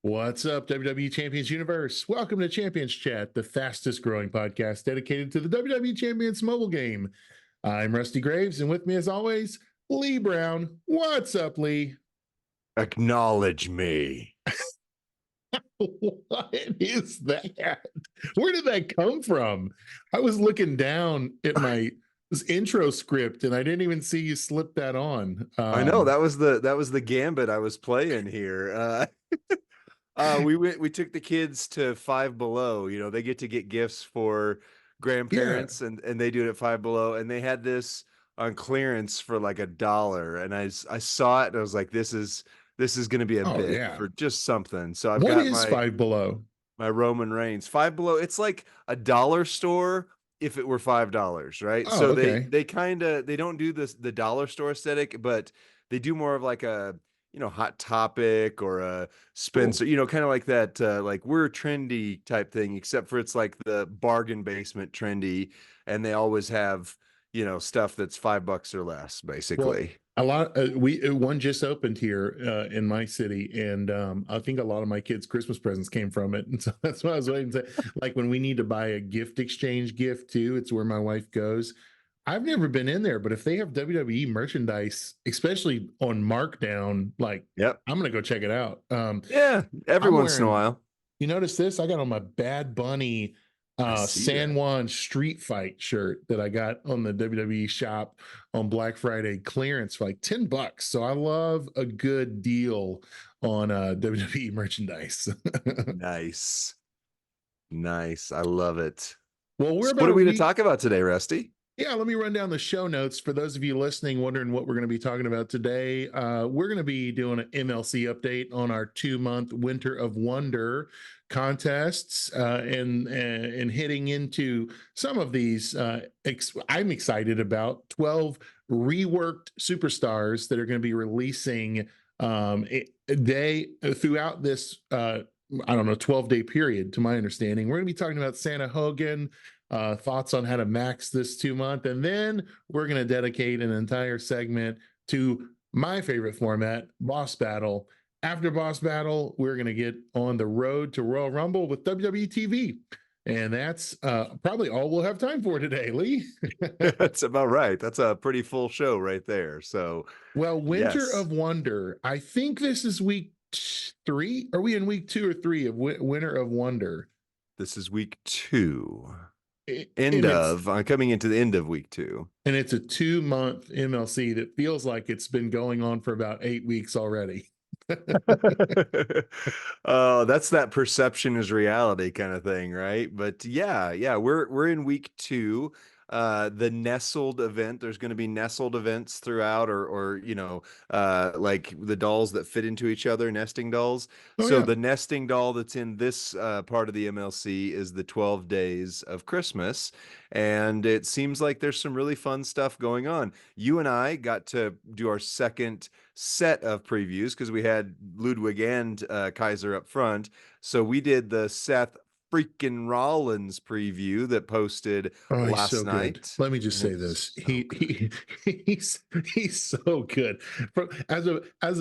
What's up, WWE Champions Universe? Welcome to Champions Chat, the fastest growing podcast dedicated to the WWE Champions mobile game. I'm Rusty Graves, and with me, as always, Lee Brown. What's up, Lee? Acknowledge me. What is that? Where did that come from? I was looking down at my intro script, and I didn't even see you slip that on. I know that was the gambit I was playing here. We took the kids to Five Below. You know, they get to get gifts for grandparents, and they do it at Five Below, and they had this on clearance for like $1, and I saw it and I was like, this is going to be a Oh, bit yeah. for just something. So I've What got is Five Below? my Roman Reigns. Five Below, it's like a dollar store if it were $5, right? Oh, So okay. they kind of, they don't do the dollar store aesthetic, but they do more of like a, Hot Topic or a Spencer, Cool. kind of like that, like we're trendy type thing, except for it's like the bargain basement trendy, and they always have, stuff that's $5 or less, Well, basically. a lot we one just opened here in my city, and I think a lot of my kids' Christmas presents came from it, and so that's what I was waiting to say. Like when we need to buy a gift exchange gift too, it's where my wife goes. I've never been in there, but if they have WWE merchandise, especially on markdown, like Yep. I'm gonna go check it out. Yeah, every I'm once in a wearing, while. you notice this? I got on my Bad Bunny I see San that. Juan Street Fight shirt that I got on the WWE shop on Black Friday clearance for like $10. So I love a good deal on WWE merchandise. Nice. Nice. I love it. Well, we're So what about are a we to week. talk about today, Rusty? Yeah, let me run down the show notes for those of you listening, wondering what we're going to be talking about today. We're going to be doing an MLC update on our 2-month Winter of Wonder contests, and hitting into some of these. I'm excited about 12 reworked superstars that are going to be releasing day throughout this. I don't know, 12-day period, to my understanding. We're going to be talking about Santa Hogan, thoughts on how to max this 2-month. And then we're going to dedicate an entire segment to my favorite format, Boss Battle. After Boss Battle, we're going to get on the road to Royal Rumble with WWE TV. And that's probably all we'll have time for today, Lee. That's about right. That's a pretty full show right there. So, Well, Winter yes, of Wonder. I think this is week 3. Are we in week 2 or 3 of Winter of Wonder? this is week 2. And it's Coming into the end of week 2. And it's a 2-month MLC that feels like it's been going on for about 8 weeks already. Oh, that's that perception is reality kind of thing, right? But yeah, we're in week 2. The nestled event, there's going to be nestled events throughout, or like the dolls that fit into each other, nesting dolls. Oh, So yeah. the nesting doll that's in this part of the MLC is the 12 days of Christmas, and it seems like there's some really fun stuff going on. You and I got to do our second set of previews because we had Ludwig and Kaiser up front. So we did the Seth freaking Rollins preview that posted Oh, he's last so good. night, Let me just and say it's this. so good. He's so good. As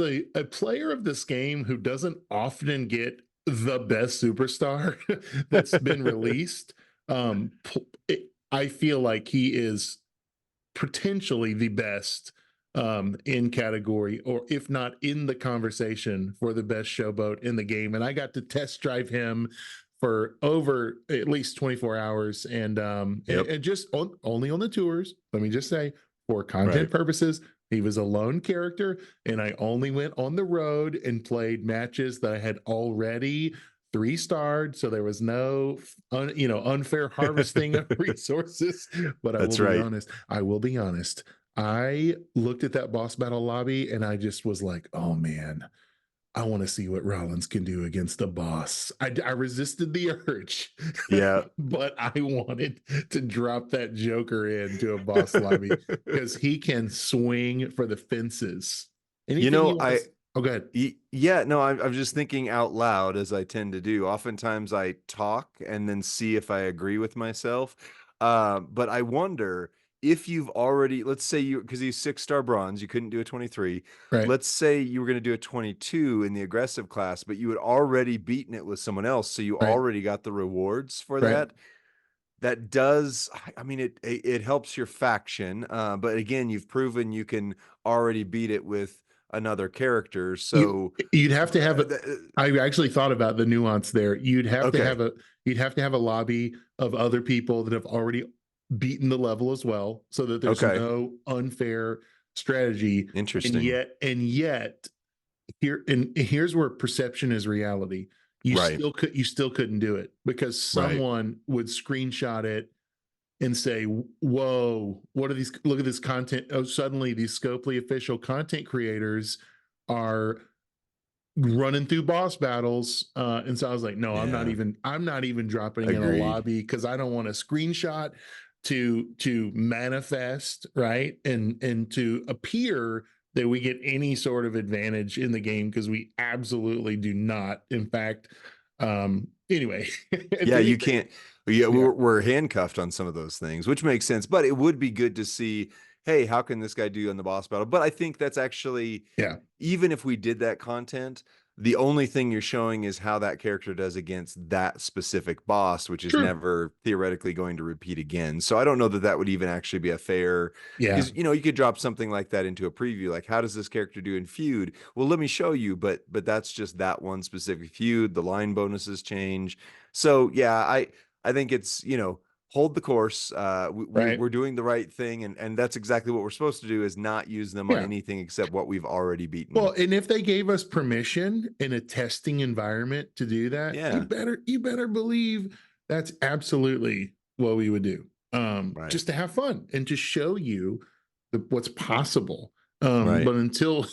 a player of this game who doesn't often get the best superstar that's been released, um, I feel like he is potentially the best in category, or if not in the conversation for the best showboat in the game. And I got to test drive him for over at least 24 hours, Yep. and just only on the tours. Let me just say, for content Right. purposes, he was a lone character, and I only went on the road and played matches that I had already 3-starred, so there was no unfair harvesting of resources. But That's right. I will be honest, I looked at that boss battle lobby and I just was like, oh man, I want to see what Rollins can do against the boss. I resisted the urge, Yeah. but I wanted to drop that Joker into a boss lobby because he can swing for the fences. You Anything know, you want I to? Oh, go ahead. Yeah, no, I'm just thinking out loud as I tend to do. Oftentimes I talk and then see if I agree with myself. But I wonder if you've already, let's say you, because he's 6-star bronze, you couldn't do a 23. Right. Let's say you were going to do a 22 in the aggressive class, but you had already beaten it with someone else, so you Right. already got the rewards for Right. that. That does, I mean, it helps your faction, but again, you've proven you can already beat it with another character. So You'd have to have a. th- I actually thought about the nuance there. okay, You'd have to have a lobby of other people that have already beaten the level as well, so that there's okay, no unfair strategy. interesting, And yet here's where perception is reality. right, You still couldn't do it because right, someone would screenshot it and say, whoa, what are these? Look at this content. Oh, suddenly these Scopely official content creators are running through boss battles. And so I was like, no, yeah, I'm not even dropping in a agreed, lobby because I don't want a screenshot to manifest, right? And to appear that we get any sort of advantage in the game because we absolutely do not. In fact, anyway, if yeah, you anything, can't, yeah, yeah, we're handcuffed on some of those things, which makes sense, but it would be good to see, hey, how can this guy do in the boss battle? But I think that's actually, yeah, even if we did that content, the only thing you're showing is how that character does against that specific boss, which is true. never theoretically going to repeat again. So I don't know that that would even actually be a fair, Yeah, because you could drop something like that into a preview, like how does this character do in feud? Well, let me show you, but that's just that one specific feud. The line bonuses change. So yeah, I think it's hold the course. right. We're doing the right thing, and that's exactly what we're supposed to do, is not use them on Yeah. anything except what we've already beaten. Well, and if they gave us permission in a testing environment to do that, Yeah, you better believe that's absolutely what we would do. right, Just to have fun and to show you what's possible. right, But until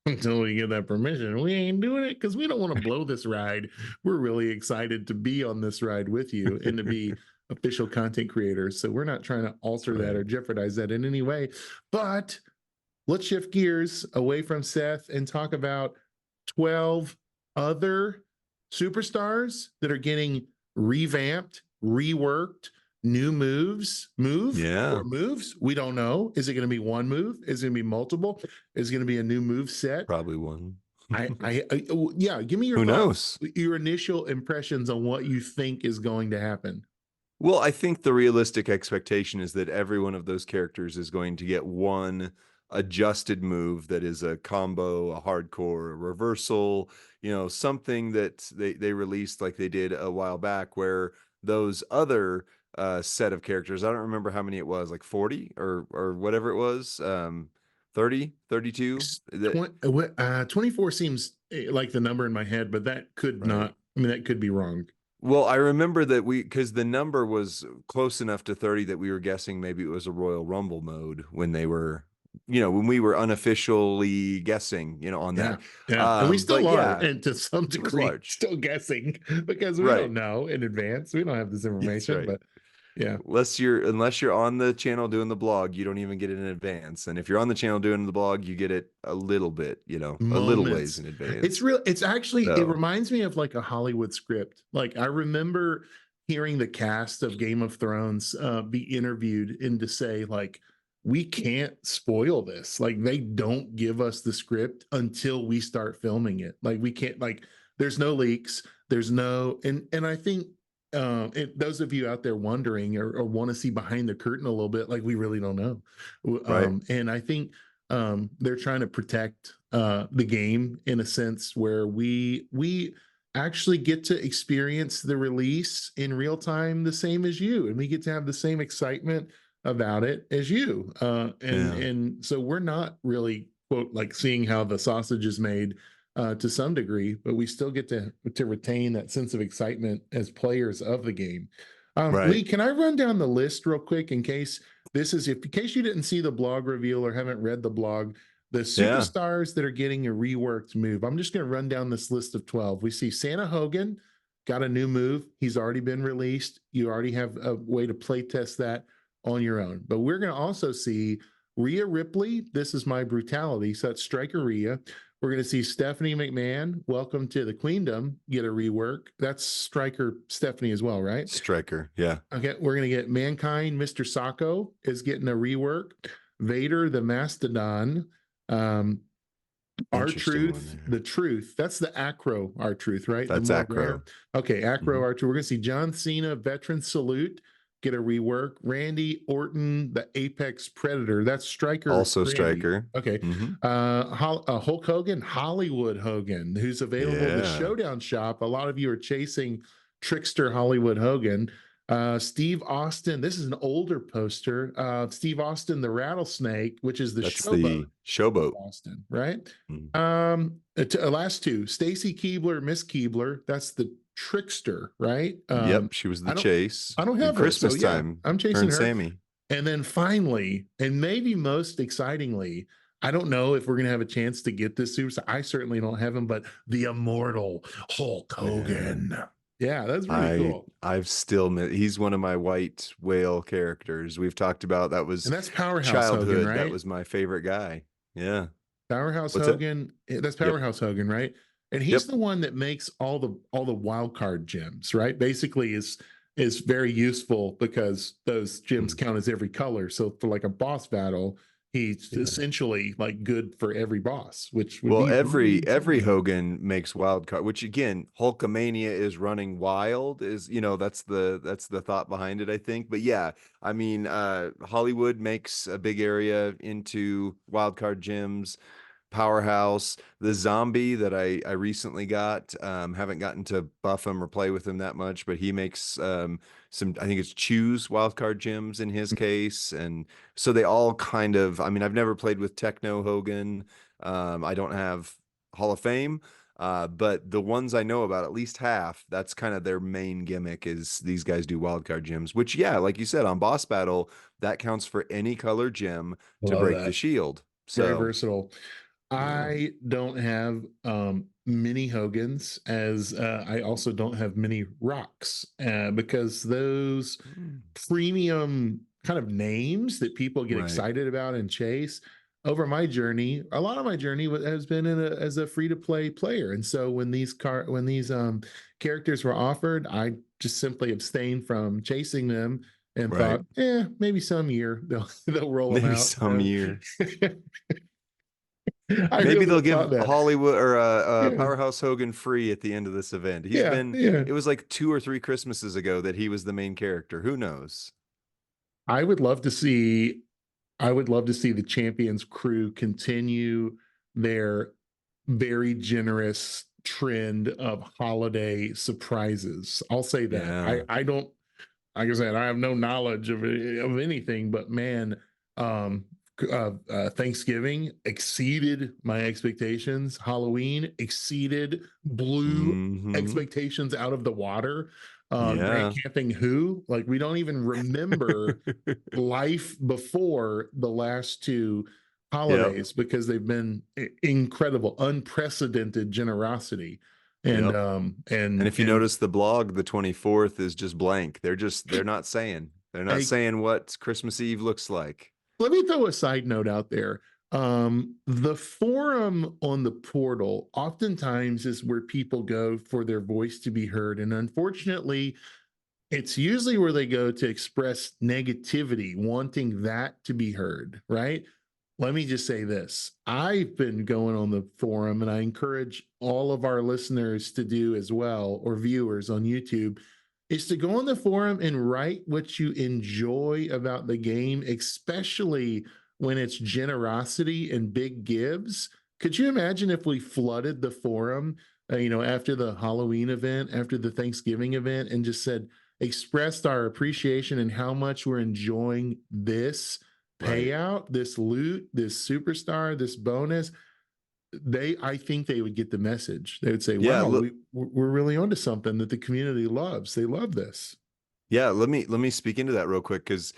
until we get that permission, we ain't doing it because we don't want to blow this ride. We're really excited to be on this ride with you and to be official content creators. So we're not trying to alter that right. or jeopardize that in any way. But let's shift gears away from Seth and talk about 12 other superstars that are getting revamped, reworked, new Yeah, moves. We don't know. Is it going to be one move? Is it going to be multiple? Is it going to be a new move set? probably one. Yeah, give me your Who thoughts, knows? your initial impressions on what you think is going to happen. Well, I think the realistic expectation is that every one of those characters is going to get one adjusted move that is a combo, a hardcore, a reversal, something that they released like they did a while back, where those other set of characters, I don't remember how many it was, like 40 or whatever it was, 30, 32. That 24 seems like the number in my head, but that could right. not, I mean, that could be wrong. Well, I remember that because the number was close enough to 30 that we were guessing maybe it was a Royal Rumble mode when they were, when we were unofficially guessing, on Yeah. that. Yeah. And we But still are, yeah, and to some it was degree, large. still guessing because we Right. don't know in advance. We don't have this That's information, right. but yeah, Unless you're on the channel doing the blog, you don't even get it in advance. And if you're on the channel doing the blog, you get it a little bit, a little ways moments. in It's advance. real. It So, reminds me of like a Hollywood script. Like I remember hearing the cast of Game of Thrones be interviewed and to say, like, we can't spoil this. Like they don't give us the script until we start filming it. Like we can't, like, there's no leaks. There's no, and I think those of you out there wondering or want to see behind the curtain a little bit, like we really don't know. right. And I think they're trying to protect the game in a sense where we actually get to experience the release in real time the same as you, and we get to have the same excitement about it as you. Yeah. And so we're not really quote like seeing how the sausage is made to some degree, but we still get to retain that sense of excitement as players of the game. Right. Lee, can I run down the list real quick in case in case you didn't see the blog reveal or haven't read the blog, the Yeah. superstars that are getting a reworked move. I'm just going to run down this list of 12. We see Santa Hogan got a new move. He's already been released. You already have a way to play test that on your own. But we're going to also see Rhea Ripley, This Is My Brutality. So that's Striker Rhea. We're going to see Stephanie McMahon, Welcome to the Queendom, get a rework. That's Striker Stephanie as well, right? Striker, yeah. Okay, we're going to get Mankind, Mr. Sacco is getting a rework. Vader, the Mastodon. Interesting one R-Truth, there. the Truth. That's the Acro R-Truth, right? That's the more Acro. rare. Okay, Acro R-Truth. We're going to see John Cena, Veteran Salute, get a rework. Randy Orton, the Apex Predator. That's Striker. Also Randy. Striker. Okay. Hulk Hogan, Hollywood Hogan, who's available at the Showdown Shop. A lot of you are chasing Trickster Hollywood Hogan. Steve Austin, this is an older poster. Steve Austin, the Rattlesnake, which is the Showboat Austin, right? Last two, Stacy Keebler, Miss Keebler, that's the Trickster, right? Yep, she was the chase. I don't have Christmas her, so time. I'm chasing her. Sammy. And then finally, and maybe most excitingly, I don't know if we're going to have a chance to get this super. I certainly don't have him, but the immortal Hulk Hogan. Yeah, that's really cool. He's one of my white whale characters. We've talked about that was, and that's Powerhouse childhood. Hogan, right? That was my favorite guy. Yeah. Powerhouse Hogan. That's Powerhouse Hogan, right? And he's the one that makes all the wild card gems, right? Basically is very useful because those gems count as every color. So for like a boss battle, he's essentially like good for every boss, which would be every Hogan makes wild card, which again, Hulkamania is running wild, is, you know, that's the thought behind it, I think. But yeah, I mean, Hollywood makes a big area into wild card gems. Powerhouse, the zombie that I recently got, haven't gotten to buff him or play with him that much, but he makes some, I think it's choose wildcard gems in his case. And so they all kind of, I mean, I've never played with Techno Hogan. I don't have Hall of Fame, but the ones I know about, at least half, that's kind of their main gimmick, is these guys do wildcard gems, which, yeah, like you said, on boss battle, that counts for any color gem to break the shield. So very versatile. I don't have many Hogans, as I also don't have many Rocks, because those premium kind of names that people get excited about and chase. Over my journey, a lot of my journey has been as a free-to-play player, and so when these characters were offered, I just simply abstained from chasing them and thought, maybe some year they'll roll them out. Maybe some year. Maybe really they'll give Hollywood or Powerhouse Hogan free at the end of this event. He's been, it was like 2 or 3 Christmases ago that he was the main character. Who knows? I would love to see the Champions crew continue their very generous trend of holiday surprises. I'll say that. I don't, like I said, I have no knowledge of anything, but man, Thanksgiving exceeded my expectations. Halloween blew expectations out of the water. Grand Camping like we don't even remember life before the last 2 holidays because they've been incredible, unprecedented generosity. And and if you notice the blog, the 24th is just blank. They're not saying what Christmas Eve looks like. Let me throw a side note out there. The forum on the portal oftentimes is where people go for their voice to be heard. And unfortunately, it's usually where they go to express negativity, wanting that to be heard, right? Let me just say this. I've been going on the forum, and I encourage all of our listeners to do as well, or viewers on YouTube, is to go on the forum and write what you enjoy about the game, especially when it's generosity and big gives. Could you imagine if we flooded the forum, after the Halloween event, after the Thanksgiving event, and just said, expressed our appreciation and how much we're enjoying this payout, this loot, this superstar, this bonus? I think they would get the message. They would say, wow, we're really onto something that the community loves. They love this. Yeah, let me speak into that real quick, because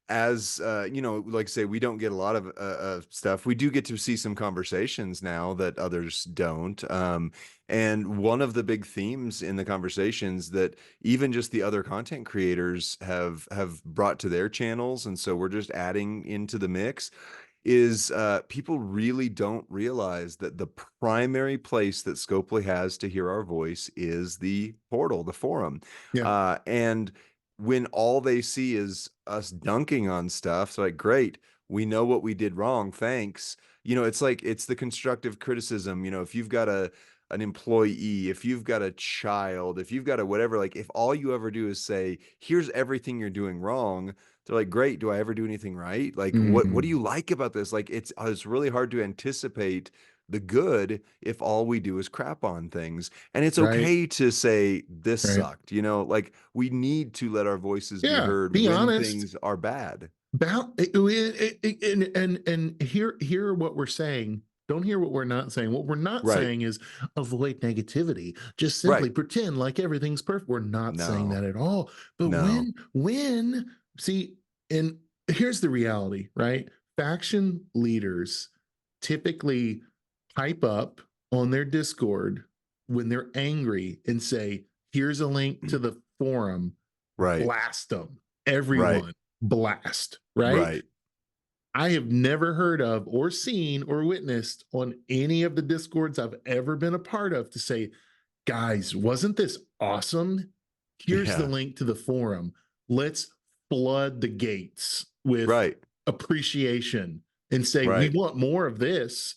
as you know, like say, we don't get a lot of stuff. We do get to see some conversations now that others don't. And one of the big themes in the conversations that even just the other content creators have brought to their channels, and so we're just adding into the mix, is people really don't realize that the primary place that Scopely has to hear our voice is the portal, the forum. Yeah. And when all they see is us dunking on stuff, it's like, great, we know what we did wrong, thanks. You know, it's like, it's the constructive criticism. You know, if you've got an employee, if you've got a child, if you've got a whatever, like if all you ever do is say, here's everything you're doing wrong, they're like, great, do I ever do anything right? Like, what do Mhm. you like about this? Like, it's really hard to anticipate the good if all we do is crap on things. And it's Right. okay to say this Right. sucked. You know, like we need to let our voices be Yeah. heard Be when honest. things are bad. About and hear what we're saying. Don't hear what we're not saying. What we're not Right. saying is avoid negativity. Just Right. simply pretend like everything's perfect. We're not saying No. that at all. But No. when see, and here's the reality, right? Faction leaders typically pipe up on their Discord when they're angry and say, "Here's a link to the forum." Right. Blast them, Right. everyone blast, right? Right. I have never heard of or seen or witnessed on any of the discords I've ever been a part of to say, guys, wasn't this awesome? Here's the Yeah. link to the forum. Let's flood the gates with Right. appreciation and say, we Right. want more of this,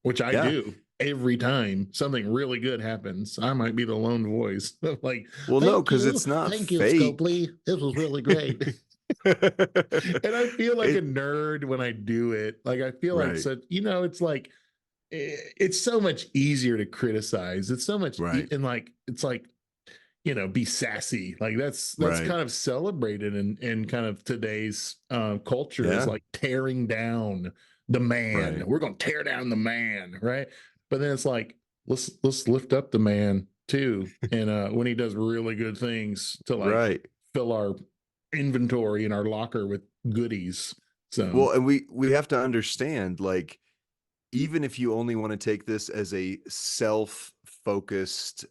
which I Yeah. do every time something really good happens. I might be the lone voice. Like, Well, no, because it's not thank you, fake. Scopely. This was really great. And I feel like a It nerd when I do it. Like I feel like right. such, it's like it's so much easier to criticize. It's so much Right. and like it's like be sassy. Like that's Right. kind of celebrated in kind of today's culture is Yeah. like tearing down the man. Right. We're gonna tear down the man, right? But then it's like let's lift up the man too. And when he does really good things to like Right. fill our inventory in our locker with goodies. So Well, and we have to understand, like, even if you only want to take this as a self-focused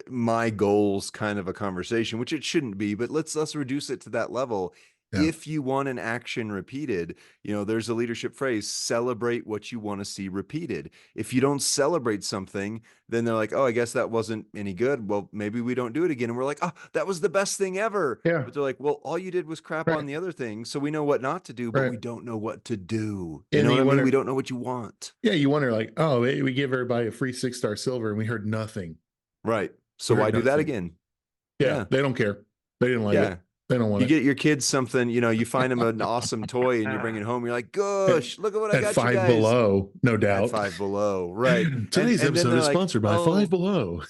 my goals kind of a conversation, which it shouldn't be, but let's reduce it to that level. yeah, If you want an action repeated, you know, there's a leadership phrase, celebrate what you want to see repeated. If you don't celebrate something, then they're like, oh, I guess that wasn't any good. Well, maybe we don't do it again. And we're like, oh, that was the best thing ever. yeah, But they're like, well, all you did was crap on right, the other thing. So we know what not to do, but right. we don't know what to do. You And know what you I mean? We wonder, don't know what you want. yeah, you wonder like, oh, we give everybody a free 6-star silver, and we heard nothing. Right. So We why heard do that nothing. again? Yeah, Yeah. they don't care. They didn't like Yeah. it. They don't want You it. get your kids something, you know, you find them an awesome toy and you bring it home. You're like, at, gosh, look at what I at got you Five guys Below, no at doubt. Five Below. Right. Today's And then episode they're is like, sponsored by Five oh, Below.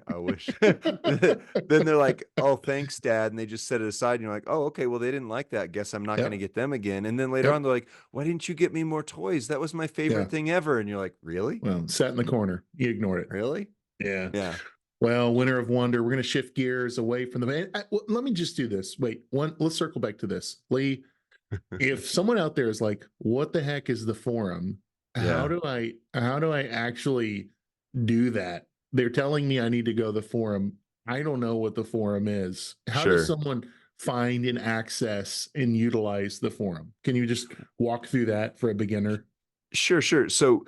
I wish. Then they're like, oh, thanks, Dad. And they just set it aside. And you're like, oh, okay, well, they didn't like that. Guess I'm not going to Yep. get them again. And then later on, Yep. they're like, why didn't you get me more toys? That was my Yeah. favorite thing ever. And you're like, really? Well, sat in the corner. You ignored it. Really? Yeah. Yeah. Well, Winter of Wonder, we're going to shift gears away from the band. Let me just do this. Wait, let's circle back to this. Lee, if someone out there is like, what the heck is the forum? How Yeah. do I actually do that? They're telling me I need to go to the forum. I don't know what the forum is. How does Sure. someone find and access and utilize the forum? Can you just walk through that for a beginner? Sure. So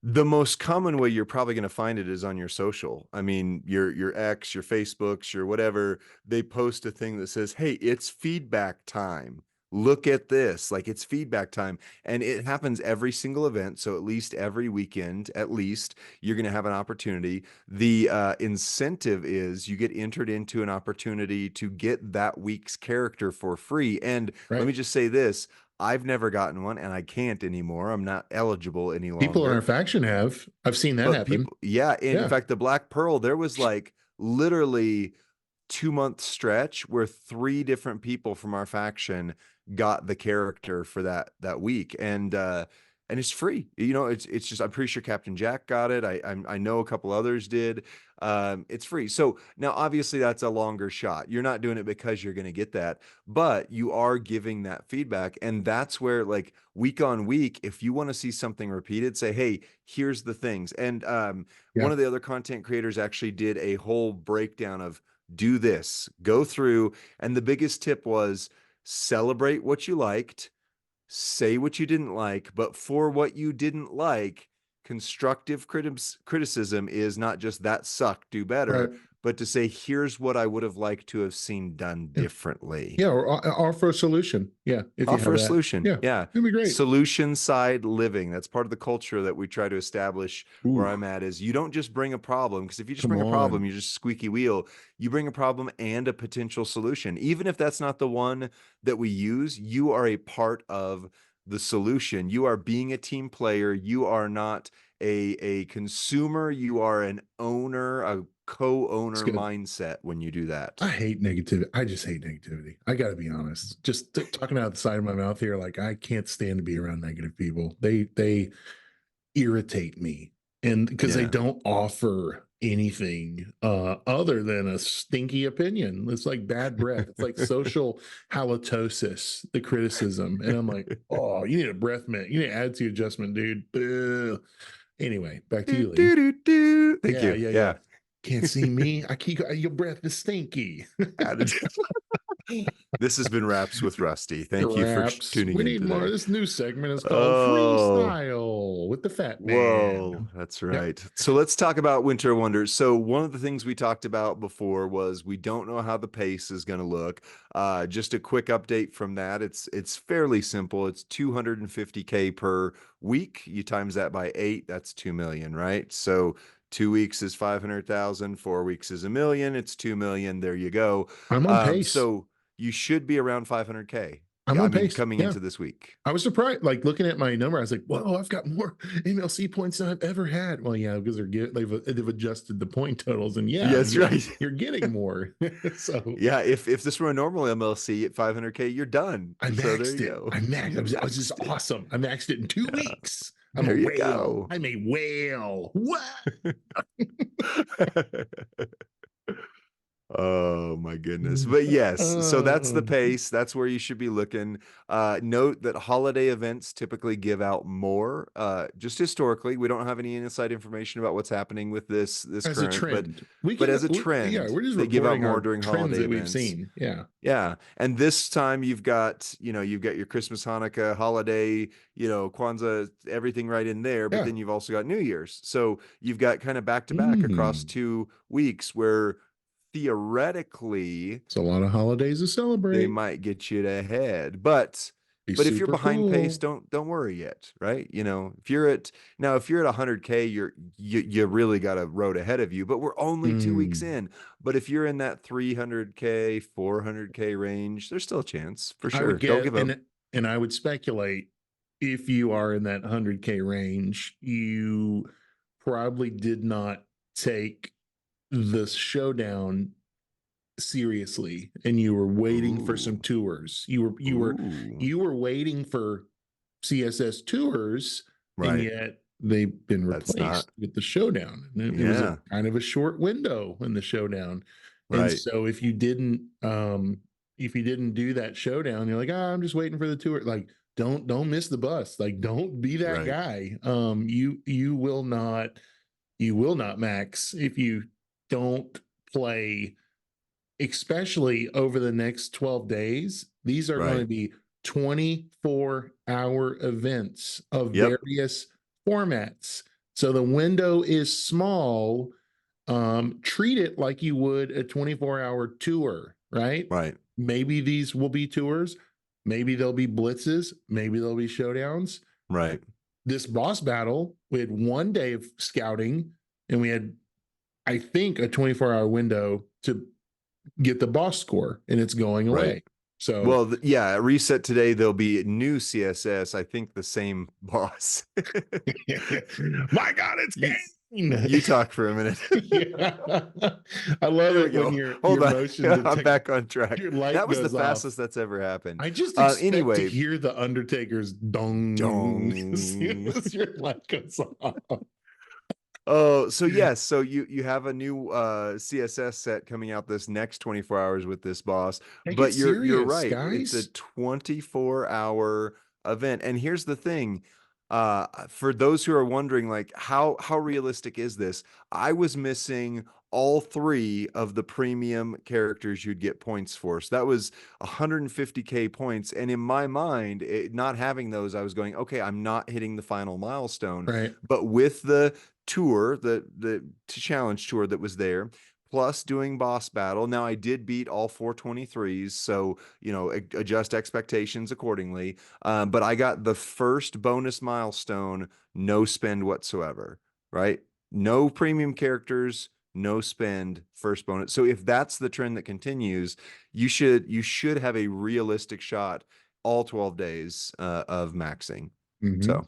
the most common way you're probably going to find it is on your social. I mean, your X, your Facebooks, your whatever, they post a thing that says, "Hey, it's feedback time. Look at this." Like it's feedback time. And it happens every single event, so at least every weekend, at least you're going to have an opportunity. The incentive is you get entered into an opportunity to get that week's character for free. And let Right? me just say this, I've never gotten one and I can't anymore. I'm not eligible any People in our longer. faction have. I've seen that But happen. people, yeah, and in Yeah. fact, the Black Pearl, there was like literally 2 month stretch where three different people from our faction got the character for that week. and it's free. You know, it's just, I'm pretty sure Captain Jack got it. I know a couple others did. It's free. So now obviously that's a longer shot. You're not doing it because you're going to get that, but you are giving that feedback. And that's where, like, week on week, if you want to see something repeated, say, hey, here's the things. And Yeah. one of the other content creators actually did a whole breakdown of, do this, go through. And the biggest tip was, celebrate what you liked, say what you didn't like, but for what you didn't like, constructive criticism is not just that sucked, do Right. better, but to say, here's what I would have liked to have seen done Yeah. differently. Yeah, or offer a solution. Yeah, if you Offer have a that. solution. Yeah, Yeah. that'd be great. Solution side living. That's part of the culture that we try to establish where Ooh, I'm at, is you don't just bring a problem, because if you just come bring a problem, on. you're just squeaky wheel. You bring a problem and a potential solution. Even if that's not the one that we use, you are a part of the solution. You are being a team player. You are not a consumer. You are an owner, a It's co-owner good. mindset when you do that. I hate negativity. I just hate negativity. I got to be honest. Just talking out the side of my mouth here, like I can't stand to be around negative people. They irritate me, and because they Yeah. don't offer anything other than a stinky opinion. It's like bad breath. It's like social halitosis, the criticism. And I'm like, oh, you need a breath mint. You need an attitude adjustment, dude. Ugh. Anyway, back to Do, you, Lee. do, do, do. Thank Yeah, you. yeah, yeah. Yeah. Can't see me. I keep your breath is stinky. This has been Raps with Rusty. Thank you for Raps. tuning We in need more. today. This new segment is called Oh, Freestyle with the Fat whoa, Man. that's Yep. right. So let's talk about Winter Wonders. So one of the things we talked about before was, we don't know how the pace is going to look. Just a quick update from that. It's fairly simple. It's 250K per week. You times that by 8, that's 2 million, right? So 2 weeks is 500,000, 4 weeks is a million. It's 2 million. There you go. I'm on pace. So you should be around 500K. I'm I on mean, pace. coming Yeah. into this week. I was surprised, like looking at my number, I was like, "Whoa, I've got more MLC points than I've ever had." Well, yeah, because they've adjusted the point totals, and yeah, Yes, right. you're getting more. So Yeah, if this were a normal MLC at 500K, you're done. I So there maxed you it. go. I maxed. You It was just maxed it. awesome. I maxed it in 2 weeks. I'm a There you whale. go. I'm a whale. What? Oh my goodness. But yes, so that's the Uh, pace. That's where you should be looking. Note that holiday events typically give out more. Just historically, we don't have any inside information about what's happening with this as a current, trend, we but can. as a Yeah, trend, we're just they give out reporting more our during trends holiday that we've events. seen. Yeah. Yeah. And this time you've got, you've got your Christmas, Hanukkah, holiday, Kwanzaa, everything right in there. But Yeah. then you've also got New Year's. So you've got kind of back to back across Mm. 2 weeks, where theoretically It's a lot of holidays to they celebrate. might get you ahead. But Be if you're super behind pace, cool. don't worry yet, right? If you're at 100K, you really got a road ahead of you. But we're only 2 weeks Mm. in. But if you're in that 300K, 400K range, there's still a chance for I sure. would Don't get, give up. and I would speculate, if you are in that 100K range, you probably did not take the showdown seriously, and you were waiting for some Ooh, tours. ooh, You were waiting for CSS tours, and right. yet they've been That's not. replaced with the showdown. And it was a Yeah, kind of a short window in the showdown. And right, so if you didn't do that showdown, you're like, I'm just waiting for the tour. Like, don't miss the bus. Like, don't be that right, guy. You will not max if you don't play, especially over the next 12 days. These are going to right. be 24-hour events of Yep, various formats. So the window is small. Treat it like you would a 24-hour tour, right? right, Maybe these will be tours. Maybe they'll be blitzes. Maybe they'll be showdowns. right, This boss battle, we had 1 day of scouting, and we had, I think, a 24-hour window to get the boss score, and it's going right. away. So, Well, yeah, reset today. There'll be new CSS. I think the same boss. my God, it's You, game. You talk for a minute. Yeah. I love There we it when go. your Hold on. motion I'm detect back on track. your light That was the goes off. fastest that's ever happened. I just expect to Anyway, hear the Undertaker's dong as soon dong. as your light goes off. Oh, so yes, so you have a new CSS set coming out this next 24 hours with this boss, Take it but you're serious, right. It's a guys. 24-hour event. And here's the thing, for those who are wondering like how realistic is this? I was missing all three of the premium characters you'd get points for. So that was 150k points, and in my mind, not having those, I was going, okay, I'm not hitting the final milestone. Right. But with the tour, the challenge tour that was there, plus doing boss battle. Now I did beat all 423s, so adjust expectations accordingly. But I got the first bonus milestone, no spend whatsoever. Right? No premium characters, no spend, first bonus. So if that's the trend that continues, you should have a realistic shot all 12 days of maxing. Mhm. So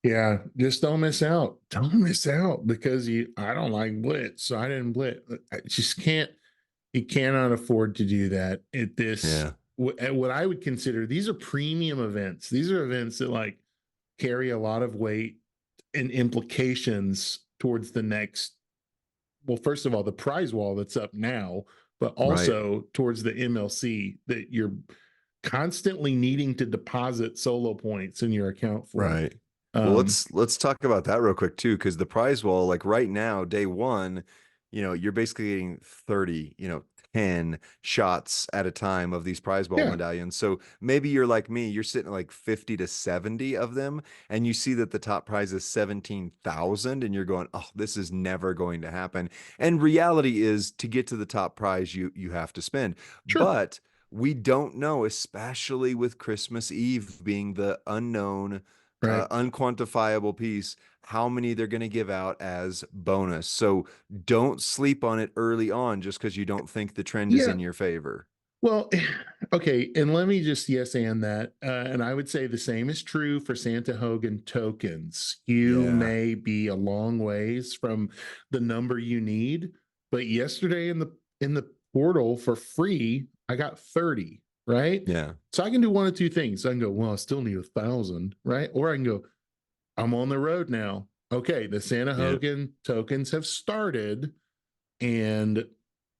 Yeah, just don't miss out. Don't miss out because I don't like blitz, so I didn't blitz. I just can't. You cannot afford to do that at this. yeah, At what I would consider, these are premium events. These are events that like carry a lot of weight and implications towards the next. Well, first of all, the prize wall that's up now, but right. also towards the MLC that you're constantly needing to deposit solo points in your account for. Right. Well, Um, let's talk about that real quick too, because the prize wall, like right now, day one, you're basically getting 30, 10 shots at a time of these prize ball yeah, medallions. So maybe you're like me, you're sitting at like 50 to 70 of them, and you see that the top prize is 17,000, and you're going, oh, this is never going to happen. And reality is to get to the top prize, you have to spend. sure, But we don't know, especially with Christmas Eve being the unknown right. unquantifiable piece, how many they're going to give out as bonus. So don't sleep on it early on just because you don't think the trend is Yeah. in your favor. Well, okay, and let me just yes and that. And I would say the same is true for Santa Hogan tokens. You Yeah. may be a long ways from the number you need, but yesterday in the portal for free, I got 30, right? Yeah. So I can do one of two things. I can go, well, I still need 1,000, right? Or I can go, I'm on the road now. Okay, the Santa Yep. Hogan tokens have started, and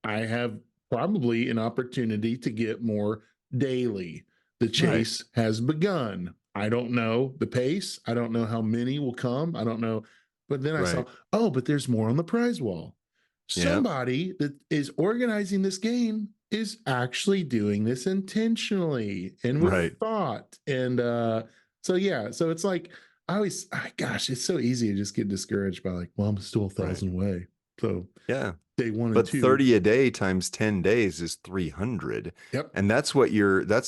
I have probably an opportunity to get more daily. The Right. chase has begun. I don't know the pace. I don't know how many will come. I don't know. But then I saw, Right. oh, but there's more on the prize wall. Yep. Somebody that is organizing this game is actually doing this intentionally and with Right. thought. And so yeah, so it's like gosh, it's so easy to just get discouraged by like, well, I'm still a Right. thousand away. So Yeah. day one and But two. 30 a day times 10 days is 300. Yep. And that's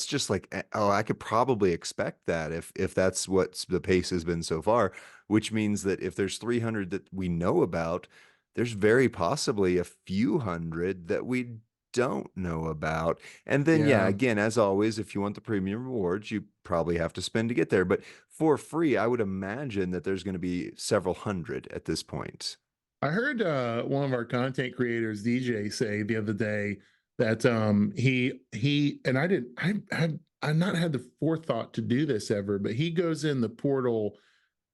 just like, oh, I could probably expect that if that's what the pace has been so far, which means that if there's 300 that we know about, there's very possibly a few hundred that we don't know about. And then, yeah, Yeah. again, as always, if you want the premium rewards, you probably have to spend to get there. But for free, I would imagine that there's going to be several hundred at this point. I heard one of our content creators, DJ, say the other day that he and I didn't I've not had the forethought to do this ever, but he goes in the portal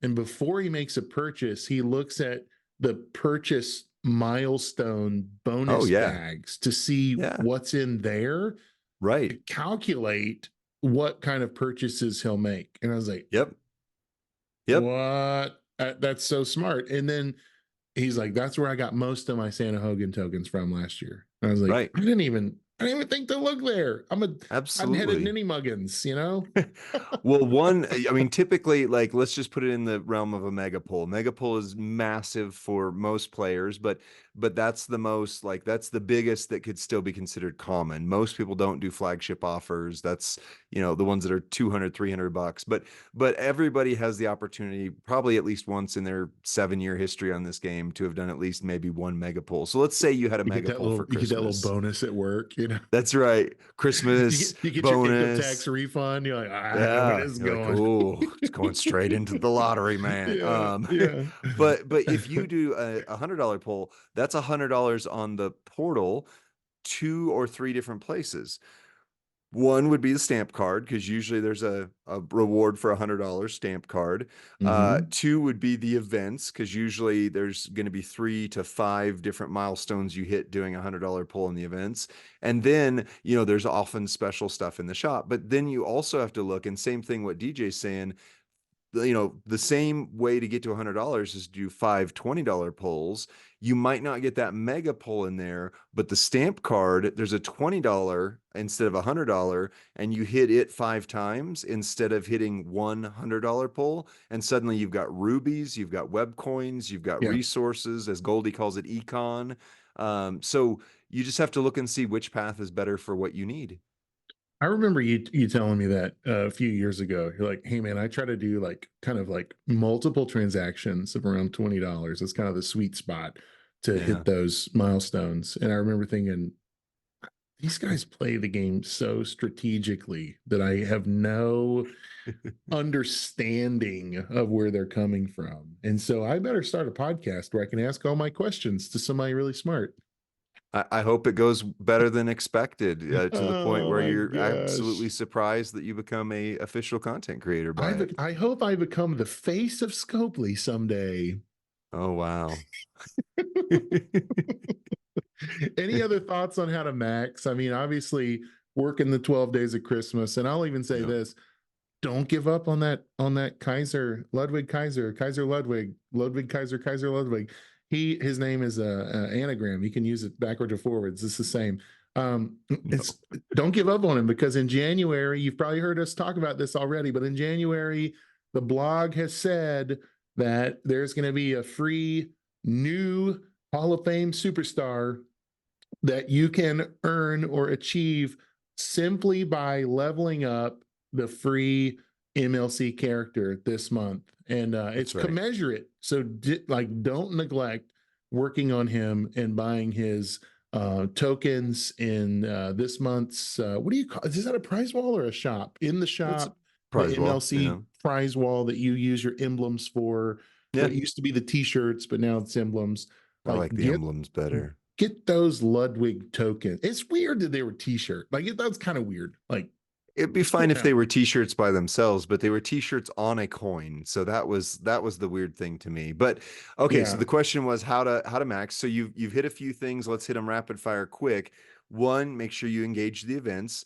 and before he makes a purchase, he looks at the purchase milestone Oh, bonus yeah. bags to see Yeah. what's in there Right. to calculate what kind of purchases he'll make. And I was like, Yep. Yep. what? That's so smart. And then he's like, that's where I got most of my Santa Hogan tokens from last year. And I was like, Right. I didn't even think to look there. I'm headed Absolutely. ninny muggins, you know? Well, I mean, typically, like, let's just put it in the realm of a mega pull. Mega pull is massive for most players, but that's the most, like, that's the biggest that could still be considered common. Most people don't do flagship offers. That's, the ones that are 200, $300. But everybody has the opportunity, probably at least once in their 7-year history on this game, to have done at least maybe one mega pull. So let's say you had a mega pull for You get that little Christmas. bonus at work, know. That's right. Christmas You get your income tax bonus. refund. You're like, I know where Yeah, this is you're like, going. oh, it's going straight into the lottery, man. Yeah, yeah. But if you do a $100 poll, that's $100 on the portal, 2 or 3 different places. One would be the stamp card, because usually there's a reward for $100 stamp card. Hmm. Two would be the events, because usually there's going to be 3 to 5 different milestones you hit doing $100 pull in the events. And then, there's often special stuff in the shop. But then you also have to look, and same thing what DJ's saying, the same way to get to $100 is to do 5 $20 pulls. You might not get that mega pull in there, but the stamp card, there's a $20 instead of $100, and you hit it 5 times instead of hitting one $100 pull. And suddenly you've got rubies, you've got web coins, you've got Yeah. resources, as Goldie calls it, econ. So you just have to look and see which path is better for what you need. I remember you telling me that a few years ago. You're like, hey man, I try to do like kind of like multiple transactions of around $20. It's kind of the sweet spot to Yeah. hit those milestones. And I remember thinking, these guys play the game so strategically that I have no understanding of where they're coming from. And so I better start a podcast where I can ask all my questions to somebody really smart. I hope it goes better than expected, to the point Oh where my you're absolutely gosh. surprised that you become a official content creator by it. I hope I become the face of Scopely someday. Oh, wow. Any other thoughts on how to max? I mean, obviously working the 12 days of Christmas, and I'll even say Yep. this, don't give up on that Kaiser Ludwig Kaiser Ludwig Kaiser Ludwig. His name is a anagram. You can use it backwards or forwards. It's the same. No. It's Don't give up on him, because in January, you've probably heard us talk about this already, but in January, the blog has said that there's going to be a free new Hall of Fame superstar that you can earn or achieve simply by leveling up the free MLC character this month. And it's That's right. commensurate. So don't neglect working on him and buying his tokens in this month's what do you call, is that a prize wall or a shop? In the It's shop, the prize wall. MLC prize wall that you use your emblems for. Yeah. What used to be the t-shirts, but now it's emblems. I Like like the emblems better. get those Ludwig tokens. It's weird that they were t-shirt. Like that's kind of weird. Like, It'd be fine if yeah, they were t-shirts by themselves, but they were t-shirts on a coin. So that was the weird thing to me. But okay, so yeah, the question was how to max. So you've hit a few things. Let's hit them rapid fire quick. One, make sure you engage the events.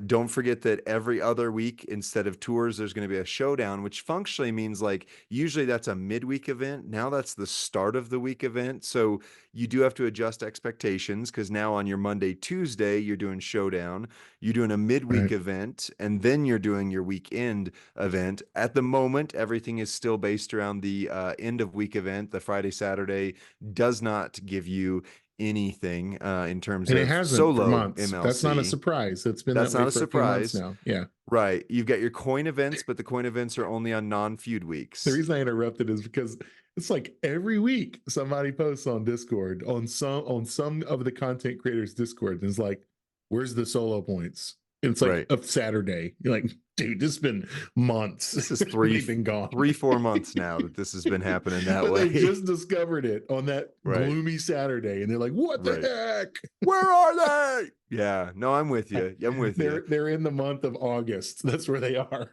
Don't forget that every other week, instead of tours, there's going to be a showdown, which functionally means like usually that's a midweek event. Now that's the start of the week event. So you do have to adjust expectations, because now on your Monday, Tuesday, you're doing showdown. You're doing a midweek right. event, and then you're doing your weekend event. At the moment, everything is still based around the end of week event. The Friday, Saturday does not give you anything in terms And it of hasn't for solo months. That's not a MLC. surprise. It's been that That's way not a for a few months surprise. now. Yeah. Right. You've got your coin events, but the coin events are only on non-feud The weeks. reason I interrupted is because it's like every week somebody posts on Discord on some of the content creators Discord and it's like, where's the solo points? And it's like Right. a Saturday. You're like, dude, it's been months. This is They've been gone. 4 months now that this has been happening that But they way. just discovered it on that Right. gloomy Saturday, and they're like, "What the Right. heck? Where are they? Yeah. No, I'm with you. I'm with you. They're in the month of August. That's where they are."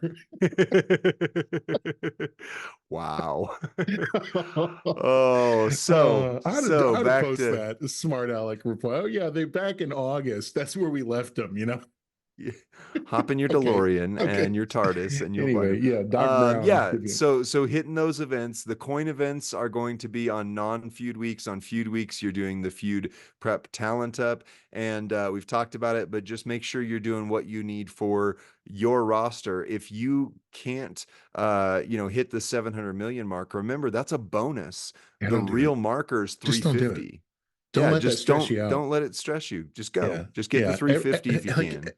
Wow. Oh, I'd have back post to that smart aleck reply. Oh yeah, they back in August. That's where we left them. hop in your Okay, DeLorean okay. and your TARDIS, and you'll find Anyway, them. yeah, Doc Brown. Yeah. So hitting those events, the coin events are going to be on non-feud weeks. On feud weeks, you're doing the feud prep talent up, and we've talked about it. But just make sure you're doing what you need for your roster. If you can't, hit the 700 million mark, remember that's a bonus. Yeah, The don't do it. real marker is Just don't do it. 350. Don't Yeah, let that just stress you out. don't let it stress you. Just go. Yeah, Just get the yeah. 350 if you Like can.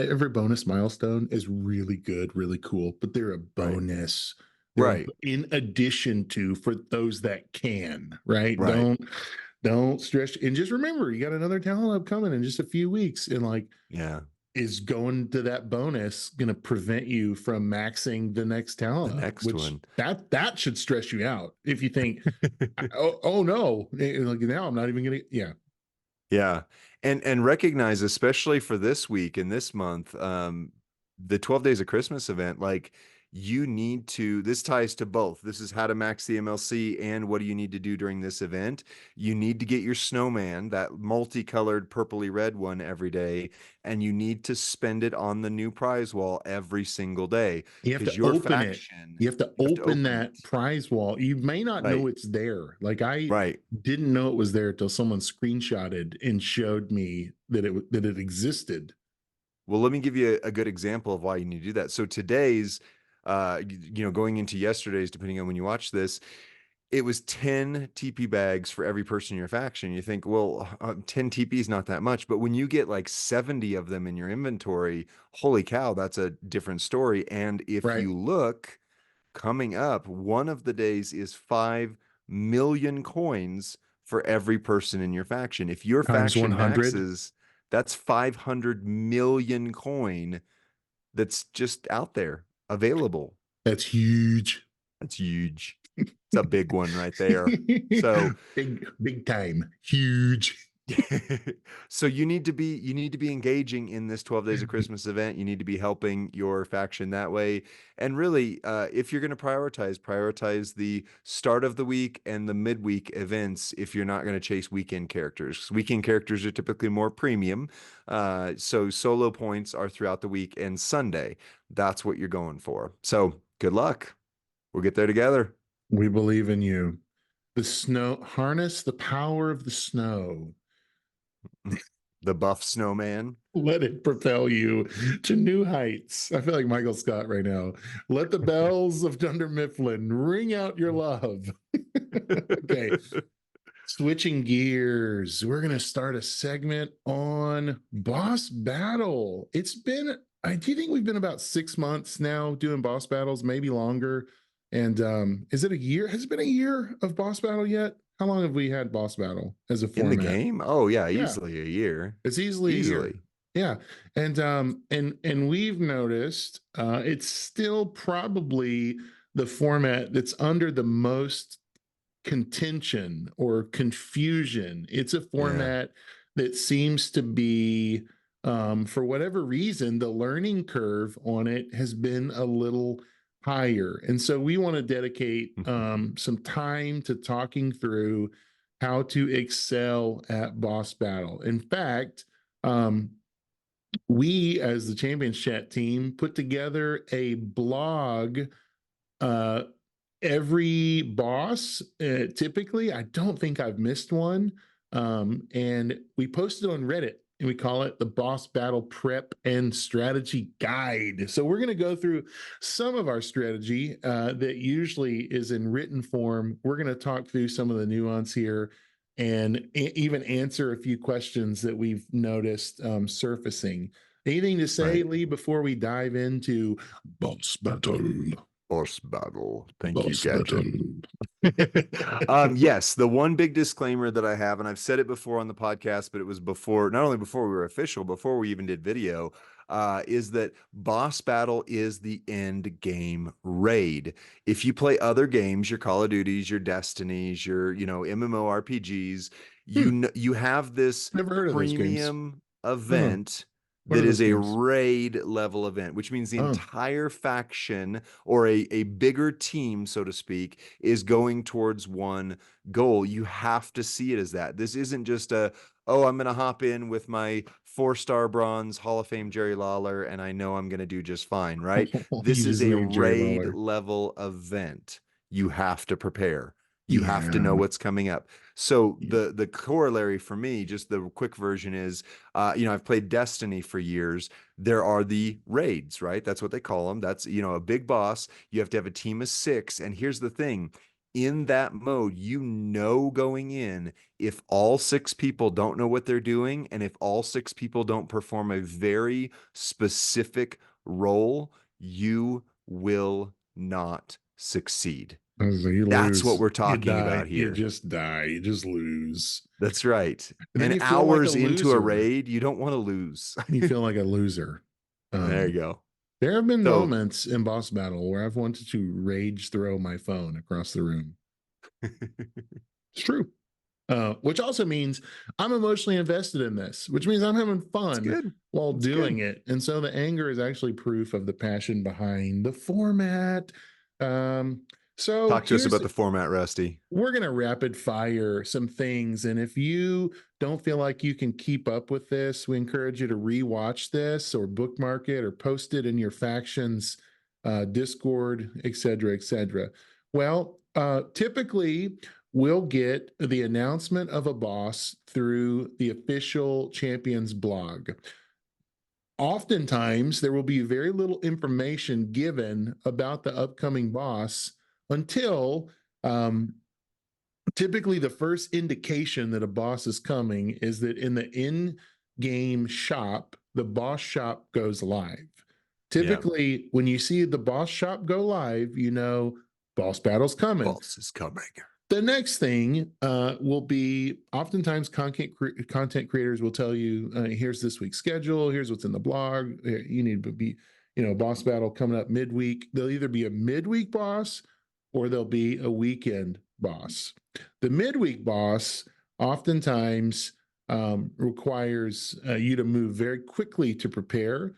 every bonus milestone is really good, really cool, but they're a Right. bonus. They're Right. in addition to for those that can, right? Right. Don't stress. And just remember, you got another talent up coming in just a few weeks. And like, Yeah. is going to that bonus going to prevent you from maxing the next talent The up? next Which one. that should stress you out if you think, oh no, like now I'm not even gonna. Yeah, Yeah. And recognize, especially for this week and this month, the 12 Days of Christmas event, like you need to, this ties to both. This is how to max the MLC and what do you need to do during this event. You need to get your snowman, that multicolored purpley red one every day, and you need to spend it on the new prize wall every single day you have because to your open it. faction, You have to you have to open open that it. prize wall. You may not know Right. it's there. Like I Right. didn't know it was there till someone screenshotted and showed me that it existed. Well, let me give you a good example of why you need to do that. So today's, going into yesterday's, depending on when you watch this, it was 10 TP bags for every person in your faction. You think, well, 10 TP is not that much. But when you get like 70 of them in your inventory, holy cow, that's a different story. And if Right. you look, coming up, one of the days is 5 million coins for every person in your faction. If your Times faction 100. maxes, that's 500 million coin that's just out there available. That's huge. That's huge. It's a big one right there. So big time. Huge. so you need to be engaging in this 12 days of Christmas event. You need to be helping your faction that way. And really, if you're going to prioritize the start of the week and the midweek events if you're not going to chase weekend characters. Weekend characters are typically more premium. So solo points are throughout the week and Sunday. That's what you're going for. So good luck. We'll get there together. We believe in you. The snow, harness the power of the snow. The buff snowman. Let it propel you to new heights. I feel like Michael Scott right now. Let the bells of Dunder Mifflin ring out your love. Okay. Switching gears, we're going to start a segment on boss battle. It's been, I do think we've been about 6 months now doing boss battles, maybe longer. And is it a year? Has it been a year of boss battle yet? How long have we had boss battle as a In the format? game? Oh yeah, Yeah, easily a year. it's easily a year. Easily. Yeah. And we've noticed it's still probably the format that's under the most contention or confusion. It's a Yeah. format that seems to be, for whatever reason, the learning curve on it has been a little higher. And so we want to dedicate some time to talking through how to excel at boss battle. In fact, we, as the Champions Chat team, put together a blog. Uh, every boss, typically, I don't think I've missed one. And we posted on Reddit and we call it the Boss Battle Prep and Strategy Guide. So we're going to go through some of our strategy that usually is in written form. We're going to talk through some of the nuance here and even answer a few questions that we've noticed surfacing. Anything to say, Right. Lee, before we dive into boss battle? Boss battle. Thank you, Boss battle. Captain. Yes, the one big disclaimer that I have, and I've said it before on the podcast, but it was before, not only before we were official, before we even did video, is that boss battle is the end game raid. If you play other games, your Call of Duties, your Destinies, your, MMORPGs, you have this Never heard of those games. premium Oh, event what are that those is a games? raid level event, which means the Oh, entire faction or a bigger team, so to speak, is going towards one goal. You have to see it as that. This isn't just oh, I'm going to hop in with my 4-star bronze Hall of Fame Jerry Lawler and I know I'm going to do just fine, right? you This is just a named Jerry raid Lawler. level event. You have to prepare. You have to know Yeah. what's coming up. So Yeah. the corollary for me, just the quick version is, I've played Destiny for years. There are the raids, right? That's what they call them. That's, a big boss. You have to have a team of 6. And here's the thing. In that mode, going in, if all 6 people don't know what they're doing, and if all 6 people don't perform a very specific role, you will not succeed. So you That's what lose, we're you talking die, about you here. just die, you just lose. That's right. And then And you feel like a hours into a loser. raid, you don't want to lose. You feel like a loser. There you Um, go. there have been So moments in boss battle where I've wanted to rage throw my phone across the room. It's true. Which also means I'm emotionally invested in this, which means I'm having it's fun good. while It's doing good. it. And so the anger is actually proof of the passion behind the format. Um, so Talk to us here's about the format, Rusty. we're going to rapid fire some things. And if you don't feel like you can keep up with this, we encourage you to rewatch this or bookmark it or post it in your factions, Discord, et cetera, et cetera. Well, typically, we'll get the announcement of a boss through the official champions blog. Oftentimes, there will be very little information given about the upcoming boss until typically the first indication that a boss is coming is that in the in-game shop, the boss shop goes live. Yeah. Typically, when you see the boss shop go live, you know boss battle's coming. Boss is coming. The next thing will be oftentimes content creators will tell you, here's this week's schedule, here's what's in the blog. You need to be, boss battle coming up midweek. There'll either be a midweek boss or there'll be a weekend boss. The midweek boss oftentimes requires you to move very quickly to prepare.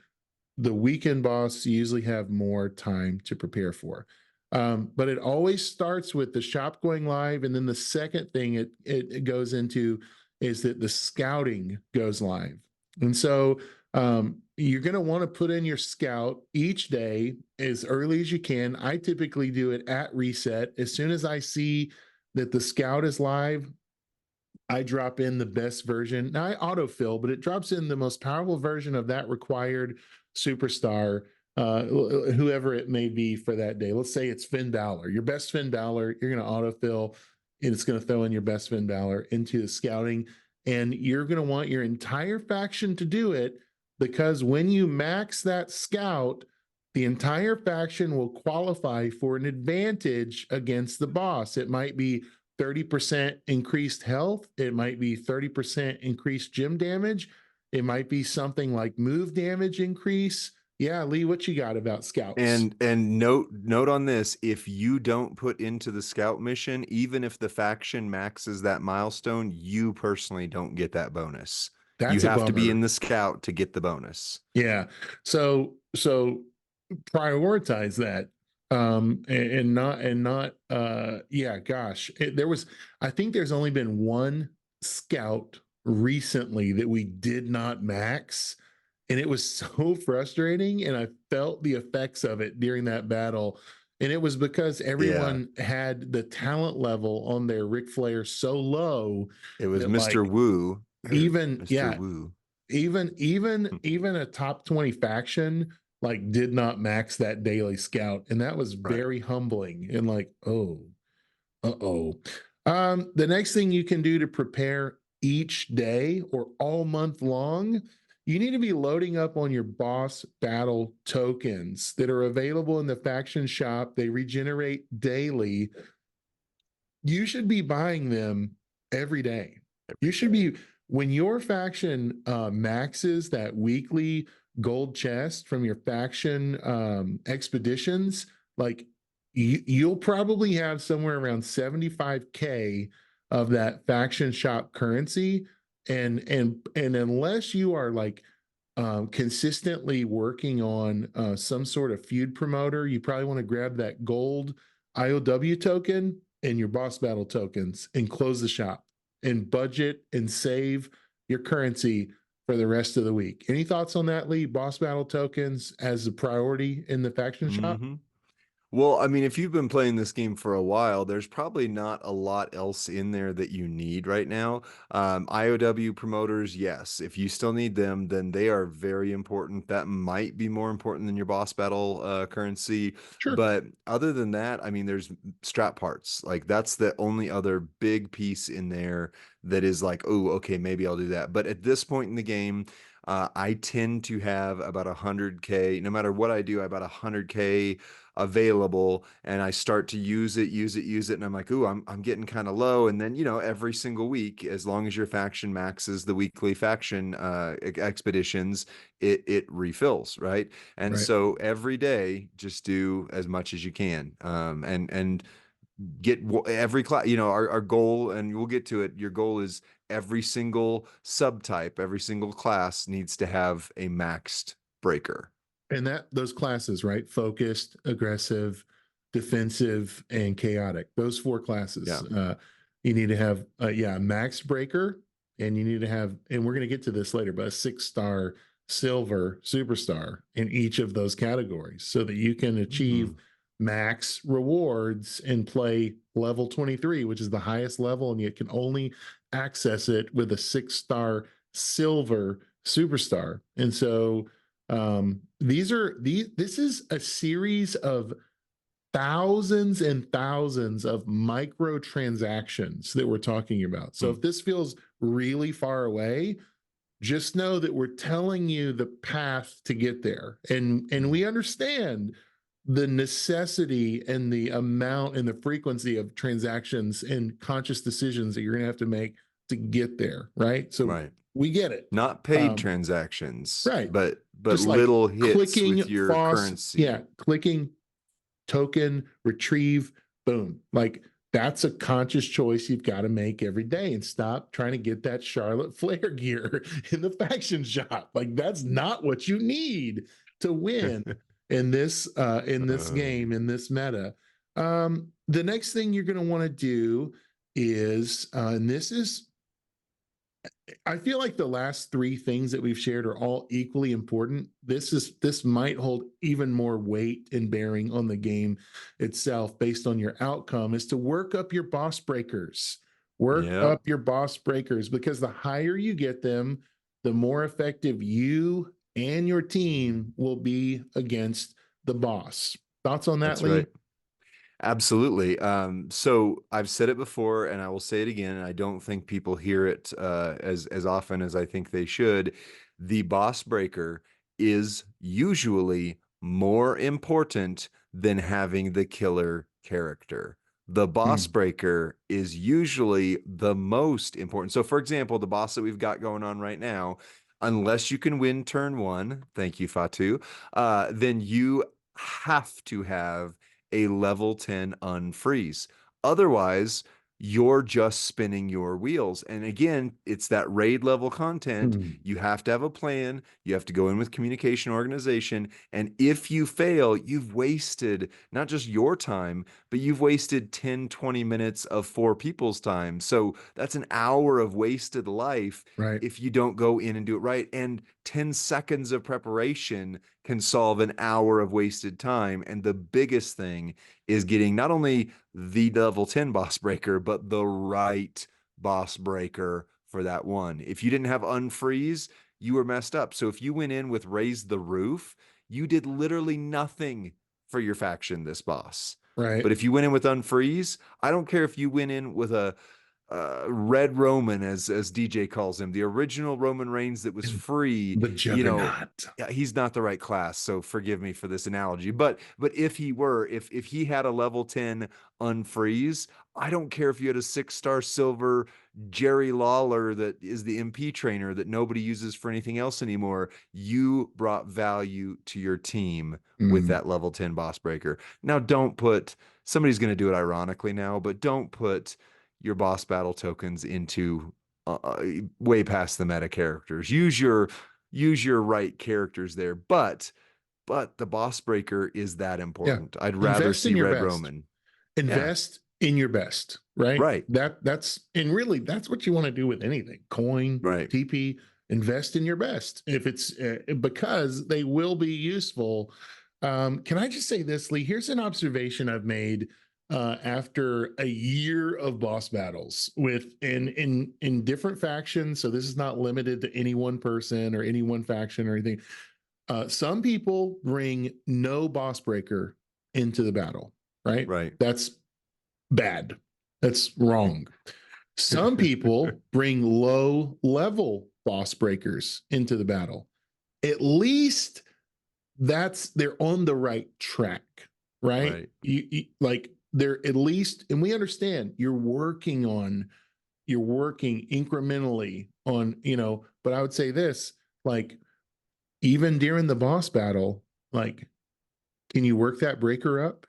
The weekend boss you usually have more time to prepare for. But it always starts with the shop going live, and then the second thing it goes into is that the scouting goes live. And so you're going to want to put in your scout each day as early as you can. I typically do it at reset. As soon as I see that the scout is live, I drop in the best version. Now I autofill, but it drops in the most powerful version of that required superstar, whoever it may be for that day. Let's say it's Finn Balor, your best Finn Balor. You're going to autofill, and it's going to throw in your best Finn Balor into the scouting. And you're going to want your entire faction to do it because when you max that scout, the entire faction will qualify for an advantage against the boss. It might be 30% increased health. It might be 30% increased gym damage. It might be something like move damage increase. Yeah, Lee, what you got about scouts? And note on this, if you don't put into the scout mission, even if the faction maxes that milestone, you personally don't get that bonus. You That's a have to be in bummer. the scout to get the bonus. Yeah. So prioritize that. And not yeah, gosh. I think there's only been one scout recently that we did not max, and it was so frustrating, and I felt the effects of it during that battle. And it was because Yeah. everyone had the talent level on their Ric Flair so low It was that Mr. like Woo. even Mr. yeah, Woo. even a top 20 faction like did not max that daily scout, and that was Right. very humbling and like, oh, uh-oh. The next thing you can do to prepare each day or all month long, you need to be loading up on your boss battle tokens that are available in the faction shop. They regenerate daily. You should be buying them every day. You should be, when your faction maxes that weekly gold chest from your faction expeditions, like you'll probably have somewhere around 75K of that faction shop currency. And unless you are like consistently working on some sort of feud promoter, you probably want to grab that gold IOW token and your boss battle tokens and close the shop and budget and save your currency for the rest of the week. Any thoughts on that, Lee? Boss battle tokens as a priority in the faction shop? Mm-hmm. Well, I mean, if you've been playing this game for a while, there's probably not a lot else in there that you need right now. IOW promoters, yes. If you still need them, then they are very important. That might be more important than your boss battle currency. Sure. But other than that, I mean, there's strap parts. Like that's the only other big piece in there that is like, oh, okay, maybe I'll do that. But at this point in the game, I tend to have about 100K. No matter what I do, I about 100K available, and I start to use it, and I'm like, ooh, I'm getting kind of low. And then, you know, every single week, as long as your faction maxes the weekly faction expeditions, it refills, right? And Right. so every day, just do as much as you can, and get every class. You know, our goal, and we'll get to it. Your goal is every single subtype, every single class needs to have a maxed breaker. And that those classes, right? Focused, aggressive, defensive, and chaotic. Those four classes. Yeah. You need to have yeah, max breaker, and you need to have, and we're going to get to this later, but a 6-star silver superstar in each of those categories so that you can achieve max rewards and play level 23, which is the highest level, and you can only access it with a 6-star silver superstar. And so this is a series of thousands and thousands of microtransactions that we're talking about. So if this feels really far away, just know that we're telling you the path to get there. And we understand the necessity and the amount and the frequency of transactions and conscious decisions that you're going to have to make to get there, right? So Right. we get it. Not paid transactions, Right. but Just like little hits clicking with your currency. yeah, clicking token, retrieve, boom. Like that's a conscious choice you've got to make every day, and stop trying to get that Charlotte Flair gear in the faction shop. Like that's not what you need to win in this game, in this meta. The next thing you're going to want to do is, and this is, I feel like the last three things that we've shared are all equally important. This might hold even more weight and bearing on the game itself based on your outcome, is to work up your boss breakers. Work up your boss breakers, because the higher you get them, the more effective you and your team will be against the boss. Thoughts on that, That's Lee? right. Absolutely. So I've said it before, and I will say it again. I don't think people hear it as often as I think they should. The boss breaker is usually more important than having the killer character. The boss breaker is usually the most important. So, for example, the boss that we've got going on right now, unless you can win turn one, thank you, Fatu, then you have to have a level 10 unfreeze. Otherwise, you're just spinning your wheels. And again, it's that raid level content. You have to have a plan. You have to go in with communication organization. And if you fail, you've wasted not just your time, but you've wasted 10, 20 minutes of 4 people's time. So that's an hour of wasted life, right, if you don't go in and do it right. And 10 seconds of preparation can solve an hour of wasted time. And the biggest thing is getting not only the level 10 boss breaker, but the right boss breaker for that one. If you didn't have unfreeze, you were messed up. So if you went in with raise the roof, you did literally nothing for your faction this boss. right. But if you went in with unfreeze, I don't care if you went in with a Red Roman, as DJ calls him, the original Roman Reigns that was free. The juggernaut. Yeah, he's not the right class, so forgive me for this analogy. But if he were, if he had a level 10 unfreeze, I don't care if you had a 6-star silver Jerry Lawler that is the MP trainer that nobody uses for anything else anymore. You brought value to your team with that level 10 boss breaker. Now, don't put, somebody's going to do it ironically now, but don't put your boss battle tokens into way past the meta characters. Use your right characters there, but the boss breaker is that important. Yeah. I'd rather Invest see in your Red best. Roman. Invest in your best, right? Right. That's and really that's what you want to do with anything. Coin, Right. TP, invest in your best. If it's because they will be useful. Can I just say this, Lee? Here's an observation I've made after a year of boss battles with in different factions. So this is not limited to any one person or any one faction or anything. Some people bring no boss breaker into the battle, right? Right. That's bad. That's wrong. Some people bring low level boss breakers into the battle. At least they're on the right track. right? Right. You like they're at least, and we understand you're working incrementally on, but I would say this, like, even during the boss battle, like, can you work that breaker up?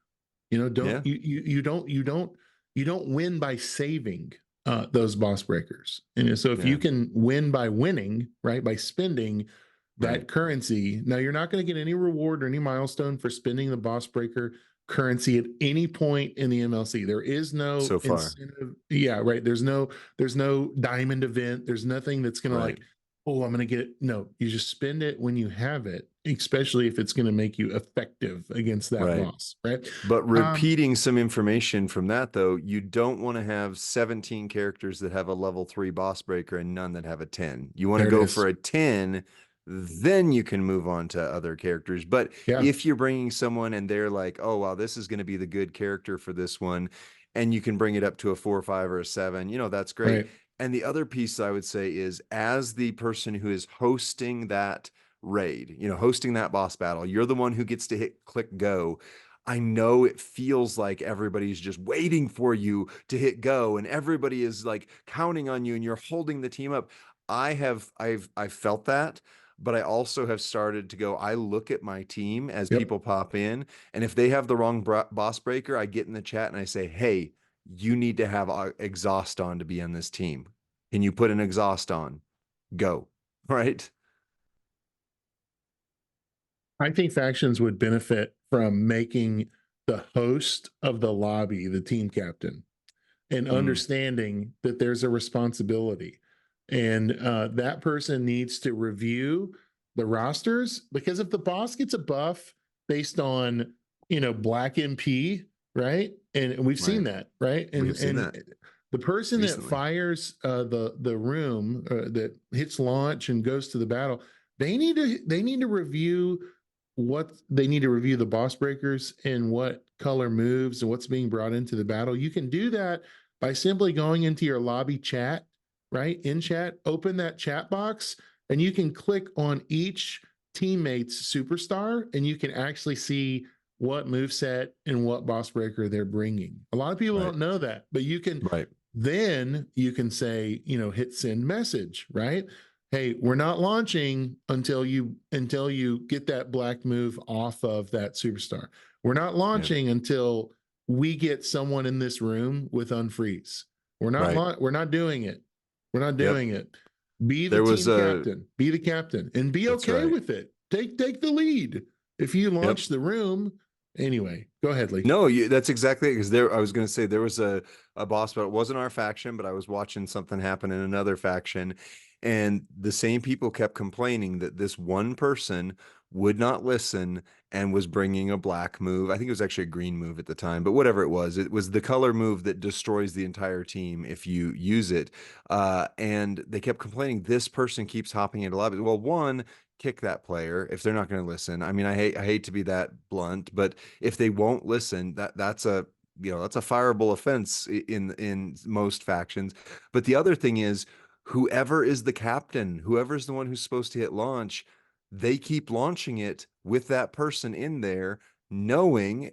Don't Yeah. you don't win by saving those boss breakers. And so if you Yeah. can win by winning, right, by spending Right. that currency, now you're not going to get any reward or any milestone for spending the boss breaker currency at any point in the MLC. There is no So far. incentive. Yeah, right. There's no diamond event. There's nothing that's going to Right. like, oh, I'm going to get it. No, you just spend it when you have it, especially if it's going to make you effective against that Right. boss, right? But Um, repeating some information from that, though, you don't want to have 17 characters that have a level 3 boss breaker and none that have a 10. You want to there it go is. for a 10, then you can move on to other characters. But Yeah, if you're bringing someone and they're like, oh, wow, this is going to be the good character for this one, and you can bring it up to a 4 or 5 or a 7, that's great. right. And the other piece I would say is, as the person who is hosting that raid, hosting that boss battle, you're the one who gets to click go. I know it feels like everybody's just waiting for you to hit go and everybody is like counting on you and you're holding the team up. I've felt that, but I also have started to go, I look at my team as Yep. people pop in, and if they have the wrong boss breaker, I get in the chat and I say, "Hey, you need to have exhaust on to be on this team. Can you put an exhaust on? Go." Right? I think factions would benefit from making the host of the lobby the team captain, and Mm, understanding that there's a responsibility. And that person needs to review the rosters, because if the boss gets a buff based on, black MP, right? And we've seen right. that, right? We And have seen that the person that recently. fires the room that hits launch and goes to the battle, they need to review the boss breakers and what color moves and what's being brought into the battle. You can do that by simply going into your lobby chat, right? In chat, open that chat box, and you can click on each teammate's superstar, and you can actually see what move set and what boss breaker they're bringing. A lot of people Right. don't know that, but Right. then you can say, hit send message, right? Hey, we're not launching until you get that black move off of that superstar. We're not Yeah. launching until we get someone in this room with unfreeze. Right. We're not doing it. We're not Yep. doing it. Be the There was team a captain. Be the captain and be That's okay right. with it. Take the lead. If you Yep. launch the room, anyway, go ahead, Lee. No, that's exactly it. Because I was going to say there was a boss, but it wasn't our faction. But I was watching something happen in another faction, and the same people kept complaining that this one person would not listen and was bringing a black move. I think it was actually a green move at the time, but whatever it was the color move that destroys the entire team if you use it. And they kept complaining, this person keeps hopping into lobby. Well, one, kick that player if they're not going to listen. I mean, I hate to be that blunt, but if they won't listen, that's a that's a fireable offense in most factions. But the other thing is, whoever is the captain, whoever's the one who's supposed to hit launch, they keep launching it with that person in there, knowing,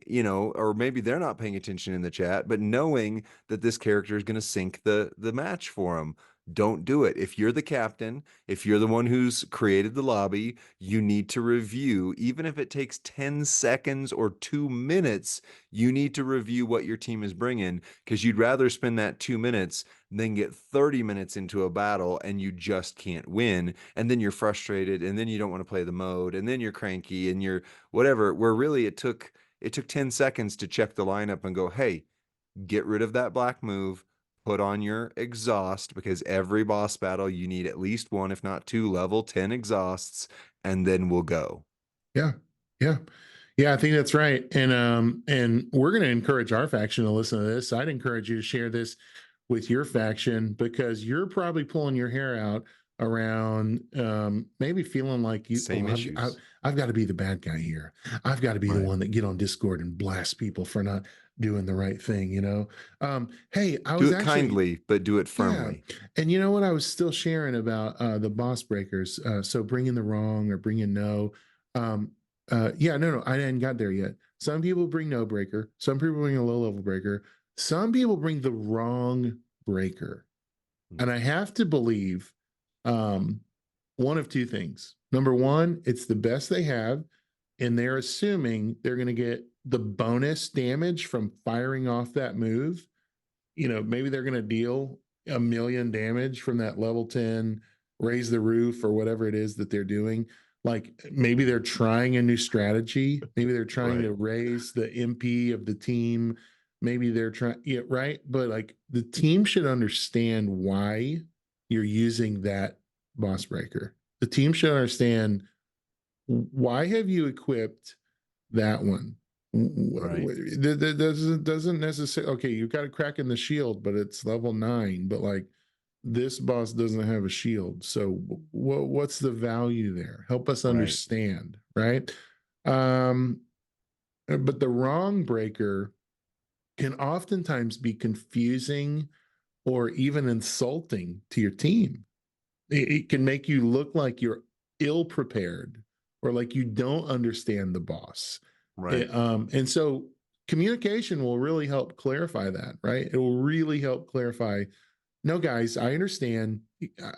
or maybe they're not paying attention in the chat, but knowing that this character is going to sink the match for them. Don't do it. If you're the captain, if you're the one who's created the lobby, you need to review, even if it takes 10 seconds or 2 minutes, you need to review what your team is bringing, because you'd rather spend that 2 minutes than get 30 minutes into a battle and you just can't win. And then you're frustrated and then you don't want to play the mode and then you're cranky and you're whatever, where really it took 10 seconds to check the lineup and go, hey, get rid of that black move, put on your exhaust, because every boss battle you need at least one, if not two, level 10 exhausts, and then we'll go. Yeah. Yeah. Yeah, I think that's right. And we're going to encourage our faction to listen to this. I'd encourage you to share this with your faction, because you're probably pulling your hair out around maybe feeling like Same issues. I've got to be the bad guy here. I've got to be the Right. one that get on Discord and blast people for not doing the right thing. Hey, I Do was it actually, kindly, but do it yeah. firmly. And you know what? I was still sharing about the boss breakers. So bring in the wrong or bring in no. Yeah, no, I hadn't got there yet. Some people bring no breaker. Some people bring a low level breaker. Some people bring the wrong breaker. And I have to believe one of two things. Number one, it's the best they have, and they're assuming they're going to get the bonus damage from firing off that move. Maybe they're going to deal 1,000,000 damage from that level 10, raise the roof or whatever it is that they're doing. Like maybe they're trying a new strategy. Maybe they're trying to raise the MP of the team. Maybe they're trying, yeah, right. But like the team should understand why you're using that boss breaker. The team should understand, why have you equipped that one? Right. That doesn't necessarily, okay, you've got a crack in the shield, but it's level 9, but like this boss doesn't have a shield. So what's the value there? Help us understand, right? But the wrong breaker can oftentimes be confusing or even insulting to your team. It can make you look like you're ill prepared or like you don't understand the boss. Right. And so communication will really help clarify that, right? It will really help clarify, no, guys, I understand.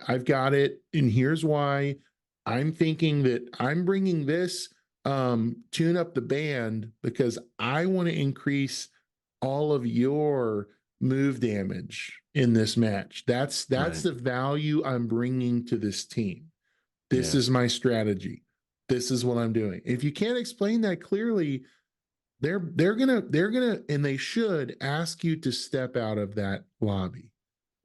I've got it. And here's why. I'm thinking that I'm bringing this tune up the band because I want to increase all of your move damage in this match. That's the value I'm bringing to this team. This is my strategy. This is what I'm doing. If you can't explain that clearly, they're gonna and they should ask you to step out of that lobby.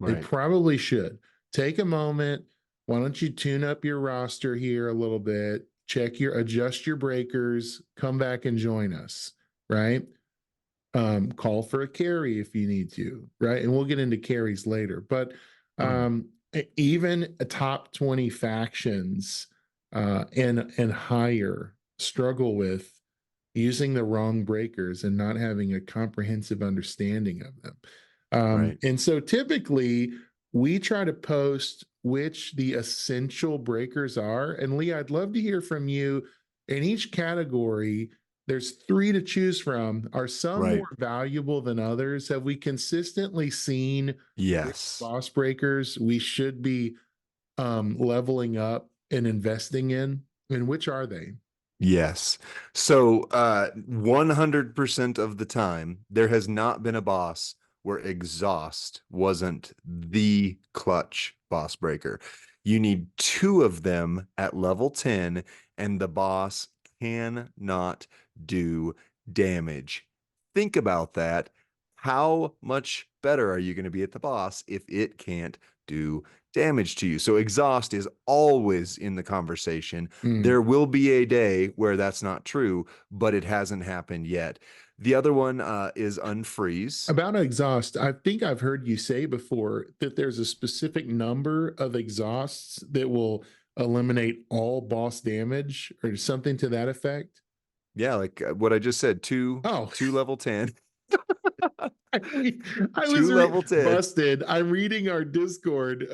They probably should take a moment. Why don't you tune up your roster here a little bit? Adjust your breakers, come back and join us, right? Call for a carry if you need to, right? And we'll get into carries later. But even top 20 factions and higher struggle with using the wrong breakers and not having a comprehensive understanding of them. And so typically we try to post which the essential breakers are. And Lee, I'd love to hear from you. In each category, there's 3 to choose from. Are some more valuable than others? Have we consistently seen boss breakers we should be leveling up and investing in? And which are they? Yes. So 100% of the time, there has not been a boss where exhaust wasn't the clutch boss breaker. You need 2 of them at level 10, and the boss cannot do damage. Think about that. How much better are you going to be at the boss if it can't do damage to you? So exhaust is always in the conversation. There will be a day where that's not true, but it hasn't happened yet. The other one is unfreeze. About exhaust, I think I've heard you say before that there's a specific number of exhausts that will eliminate all boss damage or something to that effect. Yeah, like what I just said, two level 10. I was level 10. busted. I'm reading our Discord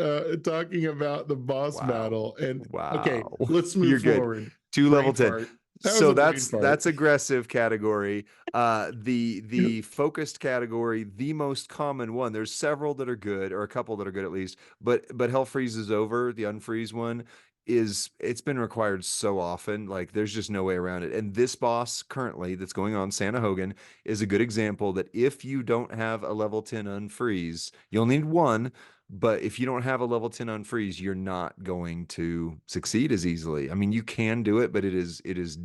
talking about the boss battle. And okay, let's move forward. 2 level 10. Fart. So that's aggressive category. The focused category, the most common one. There's several that are good, or a couple that are good at least. But Hell Freezes Over, the unfreeze one, it's been required so often, like there's just no way around it. And this boss currently that's going on, Santa Hogan, is a good example that if you don't have a level 10 unfreeze, you'll need 1. But if you don't have a level 10 unfreeze, you're not going to succeed as easily. I mean, you can do it, but it is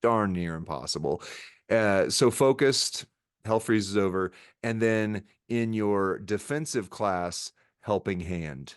darn near impossible. So focused, Hell Freezes Over, and then in your defensive class, Helping Hand.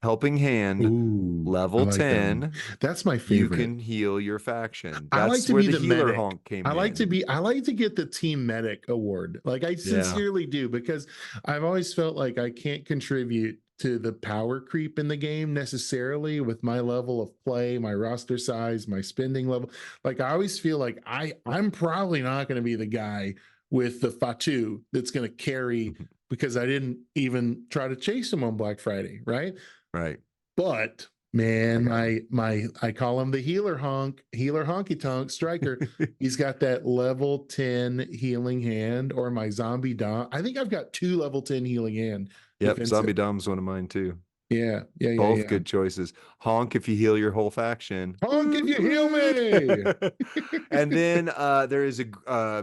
Helping Hand, level 10. That's my favorite. You can heal your faction. I like That's to where be the the healer medic. honk came I like in. to get the team medic award. Like I sincerely do, because I've always felt like I can't contribute to the power creep in the game necessarily with my level of play, my roster size, my spending level. Like I always feel like I'm probably not going to be the guy with the Fatu that's going to carry because I didn't even try to chase him on Black Friday, right? Right. But Man, my I call him the healer honky tonk striker. He's got that level 10 healing hand, or my zombie dom. I think I've got two level 10 healing hand Yep, defensive. Zombie Dom's one of mine too. Yeah, yeah, yeah, Both yeah. good choices. Honk if you heal your whole faction. Honk if Woot, you heal woot. me. And then there is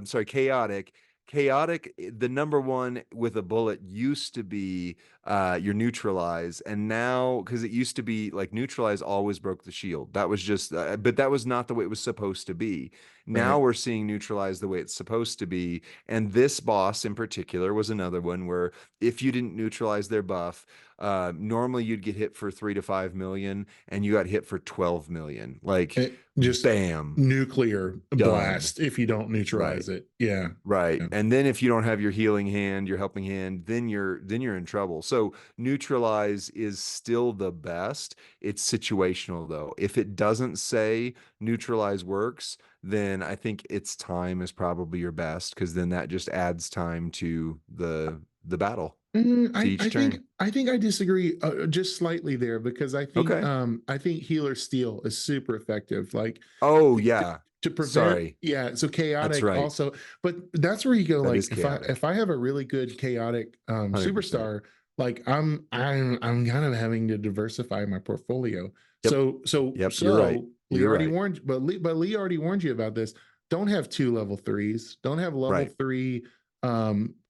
sorry, chaotic. Chaotic, the number one with a bullet used to be your neutralize, and now because it used to be like neutralize always broke the shield. That was just, but that was not the way it was supposed to be. Now Right. we're seeing neutralize the way it's supposed to be, and this boss in particular was another one where if you didn't neutralize their buff, normally you'd get hit for 3 to 5 million, and you got hit for 12 million. Like, Just bam, nuclear done. blast if you don't Right. neutralize it. Yeah. Right. Yeah. And then if you don't have your healing hand, your helping hand, then you're in trouble. So neutralize is still the best. It's situational though. If it doesn't say neutralize works, then I think its time is probably your best because then that just adds time to the battle to each turn. I think I disagree just slightly there, because Okay. I think healer steel is super effective. Like Oh to, to, yeah. to prevent, Sorry. yeah. So That's chaotic right. also, but that's where you go. That Like is if chaotic. I have a really good chaotic 100%. superstar, like I'm kind of having to diversify my portfolio. Yep. Yep, you're right. Lee You're already right. warned, but Lee already warned you about this. Don't have two level threes. Don't have level Right. three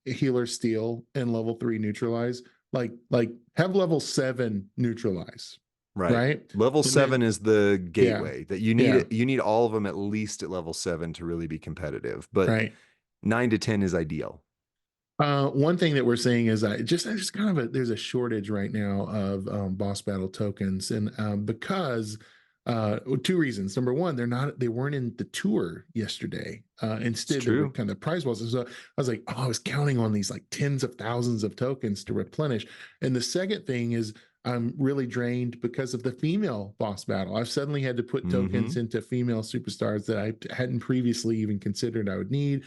healer steel and level three neutralize. Like have level 7 neutralize, Right. right? Level And then 7 is the yeah, gateway that you need yeah, it. You need all of them at least at level 7 to really be competitive. But right. 9 to 10 is ideal. One thing that we're seeing is there's kind of there's a shortage right now of boss battle tokens, and because two reasons. Number one, they weren't in the tour yesterday. It's Instead, they were true. kind of prize balls. So I was like, oh, I was counting on these like tens of thousands of tokens to replenish. And the second thing is I'm really drained because of the female boss battle. I've suddenly had to put tokens Mm-hmm. into female superstars that I hadn't previously even considered I would need.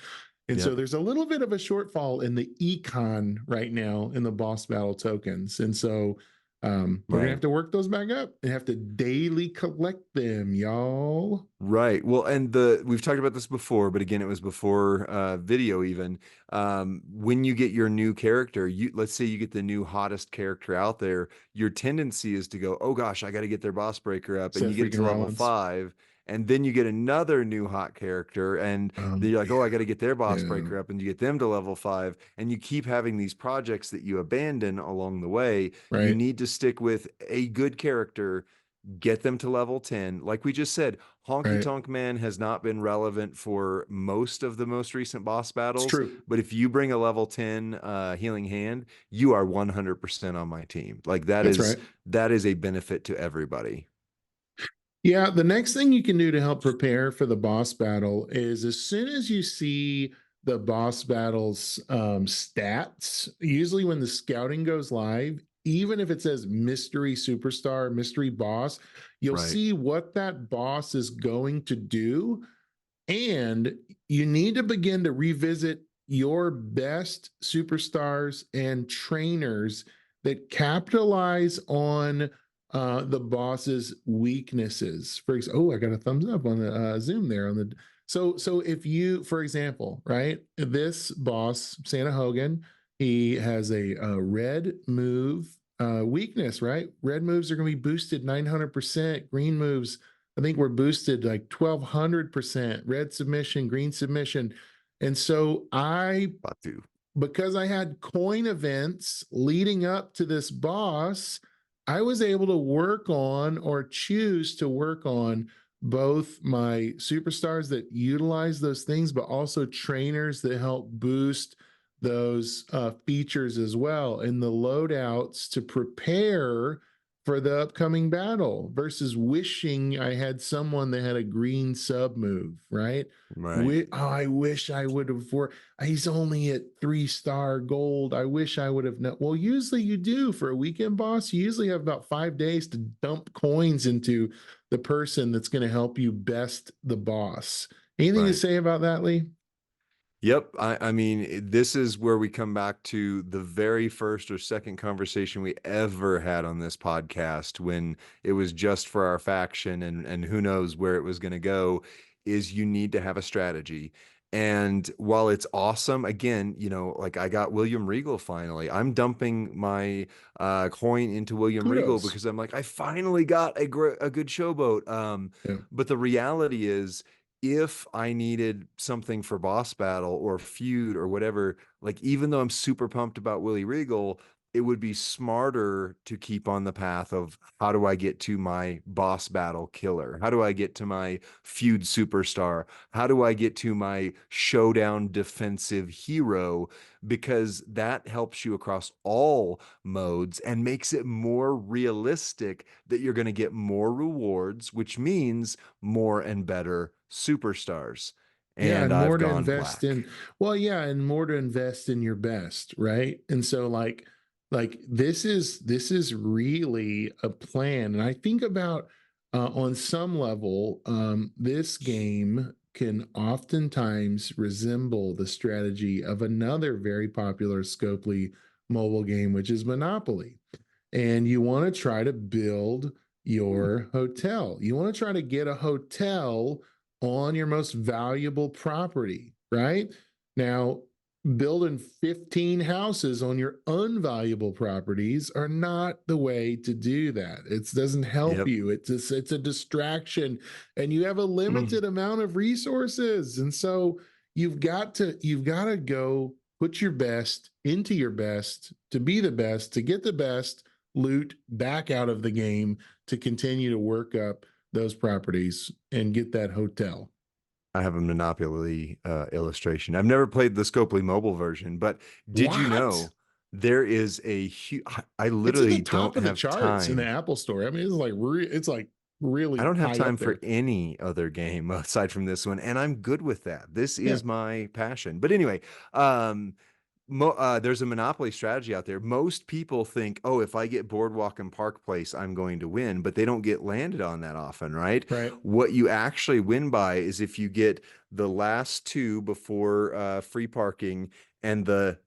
And so Yep. there's a little bit of a shortfall in the econ right now in the boss battle tokens. And so we're gonna have Right. to work those back up and have to daily collect them, y'all. Right. Well, and we've talked about this before, but again, it was before video even. When you get your new character, let's say you get the new hottest character out there, your tendency is to go, "Oh gosh, I got to get their boss breaker up," and you Seth get it to freaking level Rollins. 5, and then you get another new hot character, and then you're like, "Oh, I got to get their boss Yeah, breaker up," and you get them to level 5, and you keep having these projects that you abandon along the way. You right, need to stick with a good character, get them to level 10. Like we just said, Honky right. Tonk Man has not been relevant for most of the most recent boss It's battles, true. but if you bring a level 10 healing hand, you are 100% on my team. Like that That's is right. that is a benefit to everybody. Yeah, the next thing you can do to help prepare for the boss battle is as soon as you see the boss battle's stats, usually when the scouting goes live, even if it says mystery superstar, mystery boss, you'll Right. see what that boss is going to do. And you need to begin to revisit your best superstars and trainers that capitalize on the boss's weaknesses. For example, oh, I got a thumbs up on the Zoom there on the. So if you, for example, right, this boss Santa Hogan, he has a red move weakness, right? Red moves are going to be boosted 900%. Green moves, I think, we're boosted like 1200%. Red submission, green submission, and so Batu. because I had coin events leading up to this boss, I was able to work on or choose to work on both my superstars that utilize those things, but also trainers that help boost those features as well, and the loadouts to prepare for the upcoming battle versus wishing I had someone that had a green sub move, right? Right. I wish I would have he's only at 3-star gold. I wish I would have known. Well, usually you do for a weekend boss. You usually have about 5 days to dump coins into the person that's going to help you best the boss. Anything to Right. say about that, Lee? Yep. I mean, this is where we come back to the very first or second conversation we ever had on this podcast when it was just for our faction and who knows where it was going to go, is you need to have a strategy. And while it's awesome, again, like I got William Regal finally. I'm dumping my coin into William Regal Kudos. because I'm like, I finally got a good showboat. Yeah. But the reality is, if I needed something for boss battle or feud or whatever, like even though I'm super pumped about Willie Regal, it would be smarter to keep on the path of how do I get to my boss battle killer? How do I get to my feud superstar? How do I get to my showdown defensive hero? Because that helps you across all modes and makes it more realistic that you're going to get more rewards, which means more and better superstars. Yeah, And and I've more to gone invest black. in. Well, yeah, and more to invest in your best, right? And so like this is really a plan. And I think about on some level, this game can oftentimes resemble the strategy of another very popular Scopely mobile game, which is Monopoly. And you want to try to build Hmm. your hotel. You want to try to get a hotel on your most valuable property, right? Now, building 15 houses on your unvaluable properties are not the way to do that. It doesn't help Yep. you. It's a distraction, and you have a limited amount of resources. And so you've got to go put your best into your best to be the best, to get the best loot back out of the game, to continue to work up those properties and get that hotel. I have a Monopoly illustration. I've never played the Scopely mobile version, but did you What? know there is a huge, I It's at the literally top don't of the have charts in the time. Apple Store. I mean, it's like I really don't have high time up for there. any other game aside from this one, and I'm good with that. This Yeah, is my passion. But anyway, um, there's a monopoly strategy out there. Most people think, oh, if I get Boardwalk and Park Place, I'm going to win, but they don't get landed on that often, right? right. What you actually win by is if you get the last two before free parking and the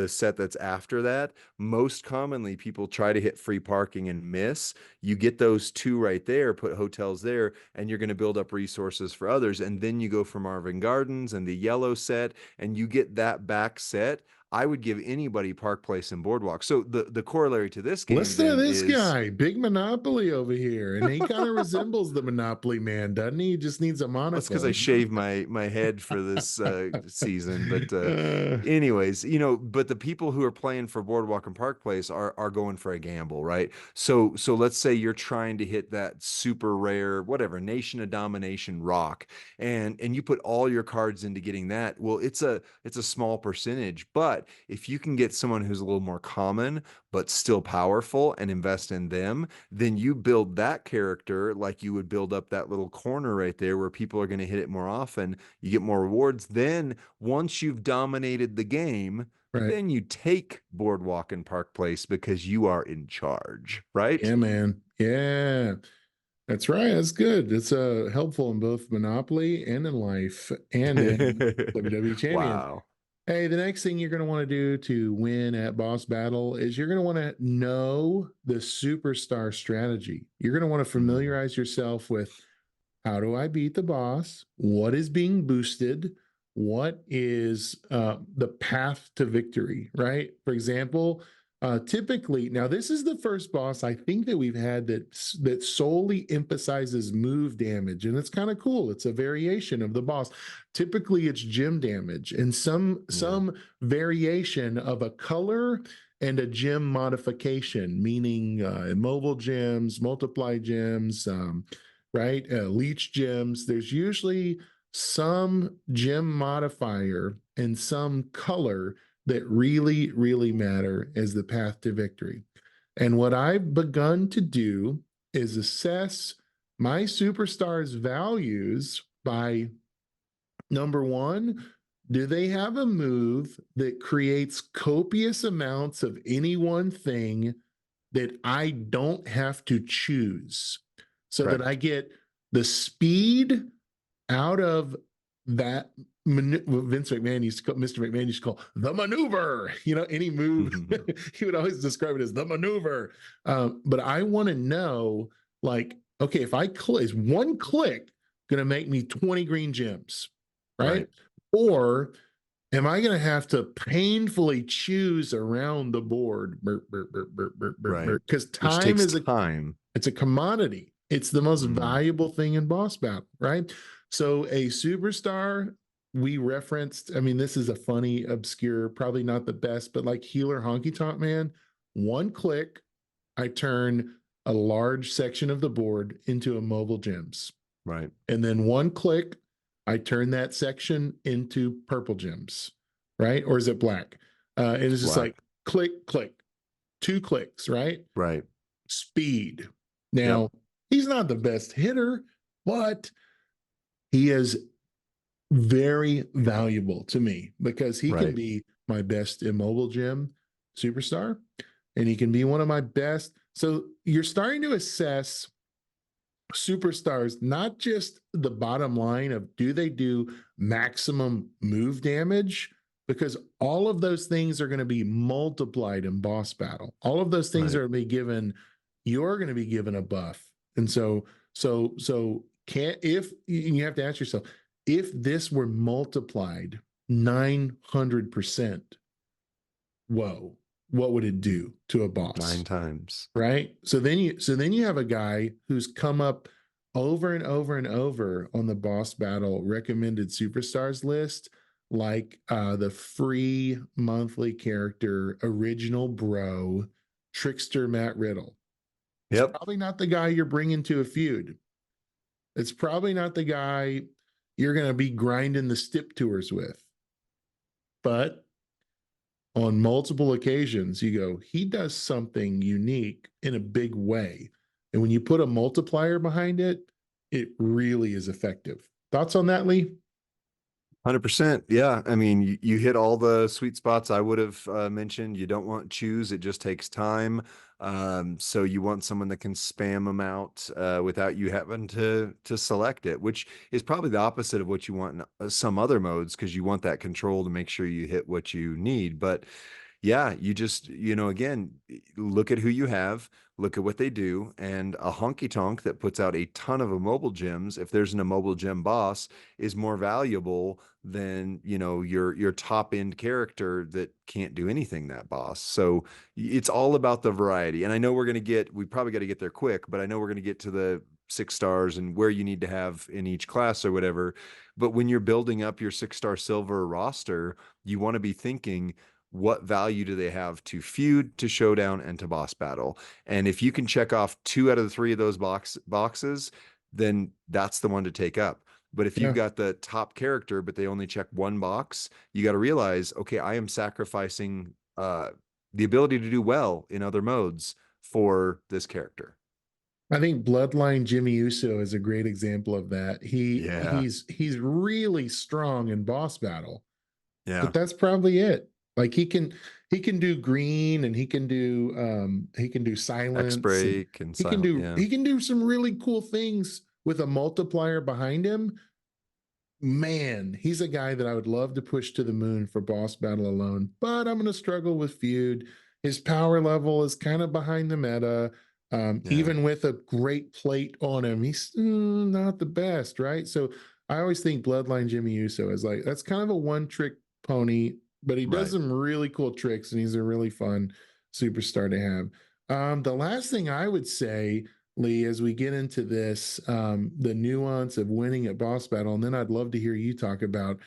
set that's after that. Most commonly, people try to hit free parking and miss. You get those two right there, put hotels there, and you're going to build up resources for others. And then you go for Marvin Gardens and the yellow set, and you get that back set. I would give anybody Park Place and Boardwalk. So the corollary to this game Listen to then this is, guy, big Monopoly over here, and he kind of resembles the Monopoly man, doesn't he? He just needs a well, it's because I monocle. shaved my head for this season. But Uh, anyways, but the people who are playing for Boardwalk and Park Place are going for a gamble, right? So let's say you're trying to hit that super rare, whatever, Nation of Domination rock, and you put all your cards into getting that. Well, it's a small percentage, but if you can get someone who's a little more common but still powerful and invest in them, then you build that character like you would build up that little corner right there where people are going to hit it more often. You get more rewards. Then once you've dominated the game, right. then you take Boardwalk and Park Place because you are in charge, right? Yeah, man. Yeah. That's right. That's good. It's helpful in both Monopoly and in life and in WWE Champions. Wow. Hey, the next thing you're going to want to do to win at Boss Battle is you're going to want to know the superstar strategy. You're going to want to Mm, familiarize yourself with, how do I beat the boss? What is being boosted? What is the path to victory, right? For example, typically, now this is the first boss I think that we've had that solely emphasizes move damage, and it's kind of cool. It's a variation of the boss. Typically, it's gem damage and some yeah. some variation of a color and a gem modification, meaning immobile gems, multiply gems, right? Leech gems. There's usually some gem modifier and some color that really, really matter as the path to victory. And what I've begun to do is assess my superstars' values by, number one, do they have a move that creates copious amounts of any one thing that I don't have to choose, so that Correct. I get the speed out of that Vince McMahon used to call, Mr. McMahon used to call the maneuver. Any move, he would always describe it as the maneuver. But I want to know, like, okay, if I click, is one click going to make me 20 green gems, right? Or am I going to have to painfully choose around the board? Because time is time. It's a commodity. It's the most valuable thing in boss battle, right? So a superstar we referenced, I mean, this is a funny, obscure, probably not the best, but like Healer Honky Tonk Man, one click, I turn a large section of the board into immobile gems. Right. And then one click, I turn that section into purple gems, right? Or is it black? And it's just like click, click, 2 clicks, right? Right. Speed. Now, he's not the best hitter, but he is very valuable to me because he can be my best immobile gem superstar, and he can be one of my best. So you're starting to assess superstars, not just the bottom line of do they do maximum move damage, because all of those things are going to be multiplied in boss battle. All of those things are going to be given, you're going to be given a buff. And so if you have to ask yourself, if this were multiplied 900%, whoa, what would it do to a boss? 9 times. Right? So then you have a guy who's come up over and over and over on the boss battle recommended superstars list, like the free monthly character original bro trickster Matt Riddle. It's probably not the guy you're bringing to a feud. It's probably not the guy you're going to be grinding the stip tours with. But on multiple occasions, you go, he does something unique in a big way. And when you put a multiplier behind it, it really is effective. Thoughts on that, Lee? 100%. Yeah. I mean, you hit all the sweet spots I would have mentioned. You don't want choose. It just takes time. So you want someone that can spam them out without you having to select it, which is probably the opposite of what you want in some other modes, because you want that control to make sure you hit what you need. But yeah, you just, again, look at who you have, look at what they do, and a honky tonk that puts out a ton of immobile gems, if there's an immobile gem boss, is more valuable than, your top end character that can't do anything that boss. So it's all about the variety. And I know we probably got to get there quick, but I know we're going to get to the 6 stars and where you need to have in each class or whatever. But when you're building up your 6-star silver roster, you want to be thinking, what value do they have to feud, to showdown, and to boss battle? And if you can check off 2 out of the 3 of those boxes, then that's the one to take up. But if you've got the top character, but they only check 1 box, you got to realize, okay, I am sacrificing the ability to do well in other modes for this character. I think Bloodline Jimmy Uso is a great example of that. He's really strong in boss battle. Yeah. But that's probably it. Like he can do green, and he can do silence. X-break and he can do some really cool things with a multiplier behind him. Man, he's a guy that I would love to push to the moon for boss battle alone, but I'm going to struggle with feud. His power level is kind of behind the meta. Even with a great plate on him, he's not the best, right? So I always think Bloodline Jimmy Uso is like, that's kind of a one-trick pony, but he does some really cool tricks, and he's a really fun superstar to have. The last thing I would say, Lee, as we get into this, the nuance of winning at boss battle, and then I'd love to hear you talk about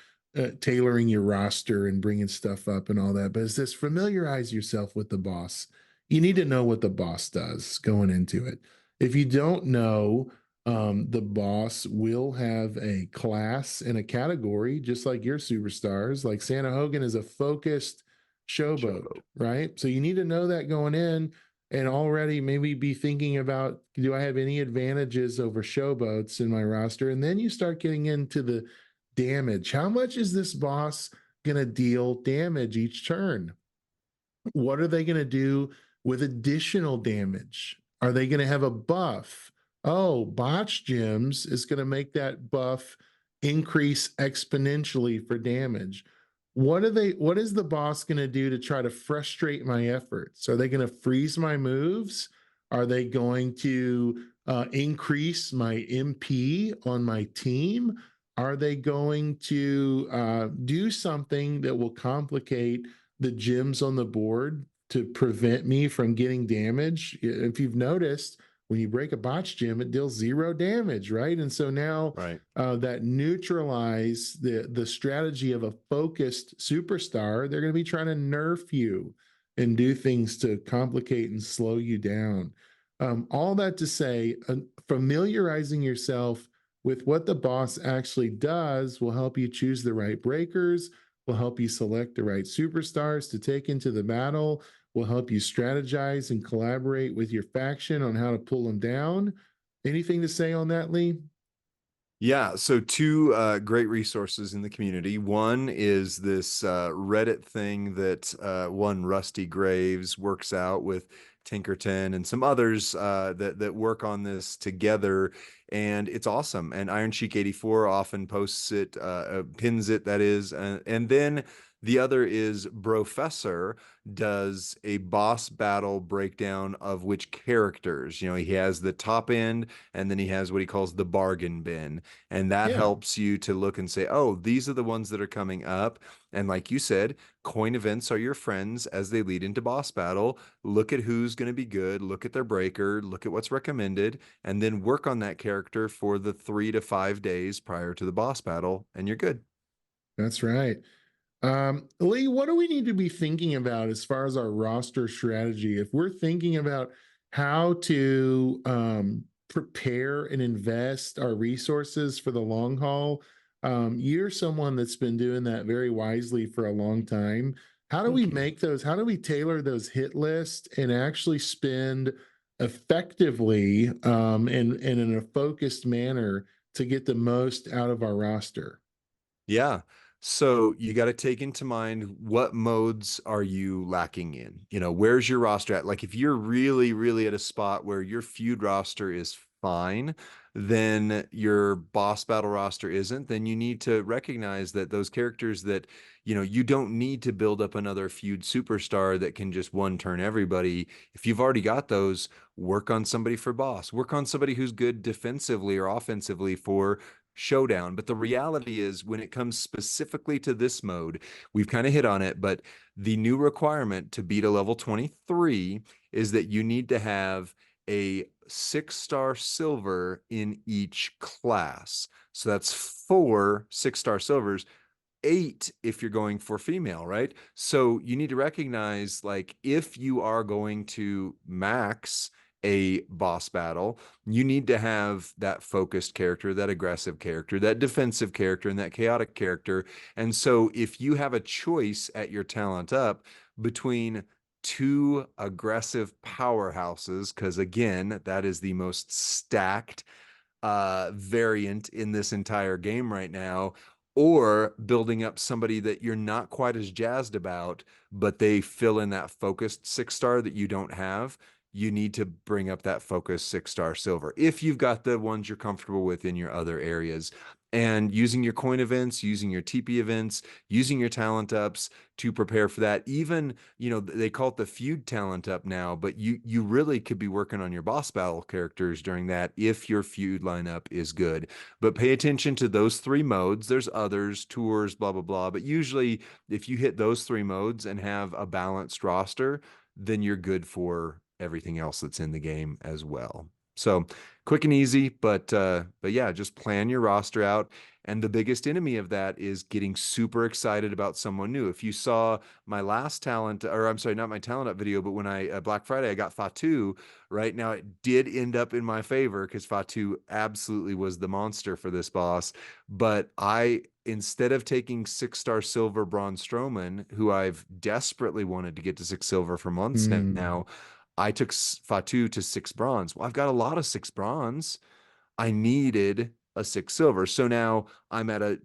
tailoring your roster and bringing stuff up and all that, but is this familiarize yourself with the boss. You need to know what the boss does going into it. If you don't know, the boss will have a class and a category, just like your superstars. Like Santa Hogan is a focused showboat, right? So you need to know that going in, and already maybe be thinking about, do I have any advantages over showboats in my roster? And then you start getting into the damage. How much is this boss going to deal damage each turn? What are they going to do with additional damage? Are they going to have a buff? Oh, botch gems is going to make that buff increase exponentially for damage. What is the boss going to do to try to frustrate my efforts? Are they going to freeze my moves? Are they going to increase my MP on my team? Are they going to do something that will complicate the gems on the board to prevent me from getting damage? If you've noticed, when you break a botch gem, it deals 0 damage, right? And so now Right. that neutralize the strategy of a focused superstar, they're going to be trying to nerf you and do things to complicate and slow you down. All that to say, familiarizing yourself with what the boss actually does will help you choose the right breakers, will help you select the right superstars to take into the battle, will help you strategize and collaborate with your faction on how to pull them down. Anything to say on that, Lee? Yeah, so two great resources in the community. One is this Reddit thing that one Rusty Graves works out with Tinkerton and some others that work on this together, and it's awesome. And Iron Sheik 84 often posts it, pins it, that is, and then the other is Brofessor does a boss battle breakdown of which characters. You know, he has the top end, and then he has what he calls the bargain bin. And that Yeah, helps you to look and say, oh, these are the ones that are coming up. And like you said, coin events are your friends as they lead into boss battle. Look at who's going to be good, look at their breaker, look at what's recommended, and then work on that character for the 3 to 5 days prior to the boss battle, and you're good. that's right. Lee, what do we need to be thinking about as far as our roster strategy? If we're thinking about how to prepare and invest our resources for the long haul, you're someone that's been doing that very wisely for a long time. How do we Thank you. make those? How do we tailor those hit lists and actually spend effectively and in a focused manner to get the most out of our roster? Yeah. So you got to take into mind what modes are you lacking in? You know, where's your roster at? Like if you're really, really at a spot where your feud roster is fine, then your boss battle roster isn't, then you need to recognize that those characters that, you know, you don't need to build up another feud superstar that can just one turn everybody. If you've already got those, work on somebody for boss, work on somebody who's good defensively or offensively for showdown. But the reality is, when it comes specifically to this mode, we've kind of hit on it, but the new requirement to beat a level 23 is that you need to have a 6-star silver in each class. So that's 4 6-star silvers, 8 if you're going for female, right? So you need to recognize, like, if you are going to max a boss battle, you need to have that focused character, that aggressive character, that defensive character, and that chaotic character. And so if you have a choice at your talent up between two aggressive powerhouses, because again, that is the most stacked variant in this entire game right now, or building up somebody that you're not quite as jazzed about, but they fill in that focused 6-star that you don't have, you need to bring up that focused 6-star silver if you've got the ones you're comfortable with in your other areas. And using your coin events, using your TP events, using your talent ups to prepare for that. Even, you know, they call it the feud talent up now, but you really could be working on your boss battle characters during that if your feud lineup is good. But pay attention to those 3 modes. There's others, tours, blah blah blah, but usually if you hit those 3 modes and have a balanced roster, then you're good for everything else that's in the game as well. So quick and easy, but yeah, just plan your roster out. And the biggest enemy of that is getting super excited about someone new. If you saw my last talent, or I'm sorry, not my talent up video, but when I Black Friday I got Fatu. Right now, it did end up in my favor because Fatu absolutely was the monster for this boss. But I, instead of taking 6-star silver Braun Strowman, who I've desperately wanted to get to 6 silver for months Hmm. now, I took Fatu to 6 bronze. Well, I've got a lot of 6 bronze. I needed a 6 silver. So now I'm at a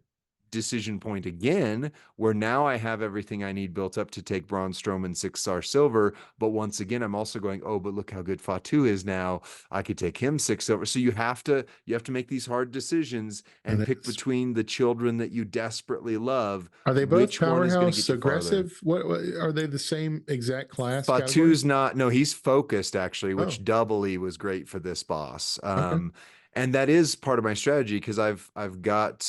decision point again, where now I have everything I need built up to take Braun Strowman 6-star silver. But once again, I'm also going, oh, but look how good Fatu is now. I could take him 6 silver. So you have to make these hard decisions And and pick that's, between the children that you desperately love. are they both Which one is going to powerhouse get you farther? aggressive? What are they, the same exact class category? Fatu's not, no, he's focused actually, Oh, which doubly was great for this boss. okay. And that is part of my strategy because I've got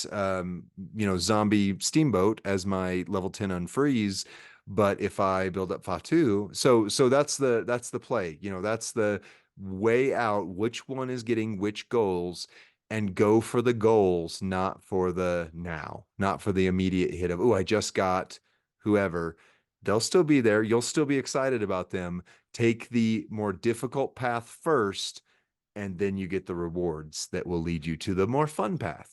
Zombie Steamboat as my level 10 unfreeze. But if I build up Fatu, so that's the play. That's the way out, which one is getting which goals, and go for the goals, not for the now, not for the immediate hit of, oh, I just got whoever. They'll still be there. You'll still be excited about them. Take the more difficult path first, and then you get the rewards that will lead you to the more fun path.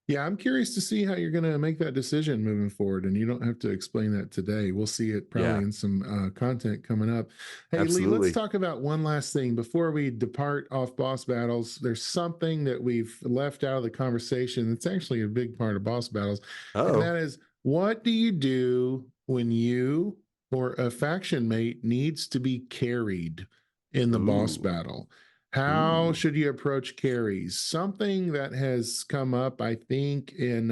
Yeah, I'm curious to see how you're going to make that decision moving forward. And you don't have to explain that today. We'll see it probably Yeah, in some content coming up. Hey, Lee, let's absolutely. talk about one last thing before we depart off boss battles. There's something that we've left out of the conversation. It's actually a big part of boss battles. And Oh, that is, what do you do when you or a faction mate needs to be carried in the boss ooh, battle? How ooh. should you approach carries? Something that has come up, I think, in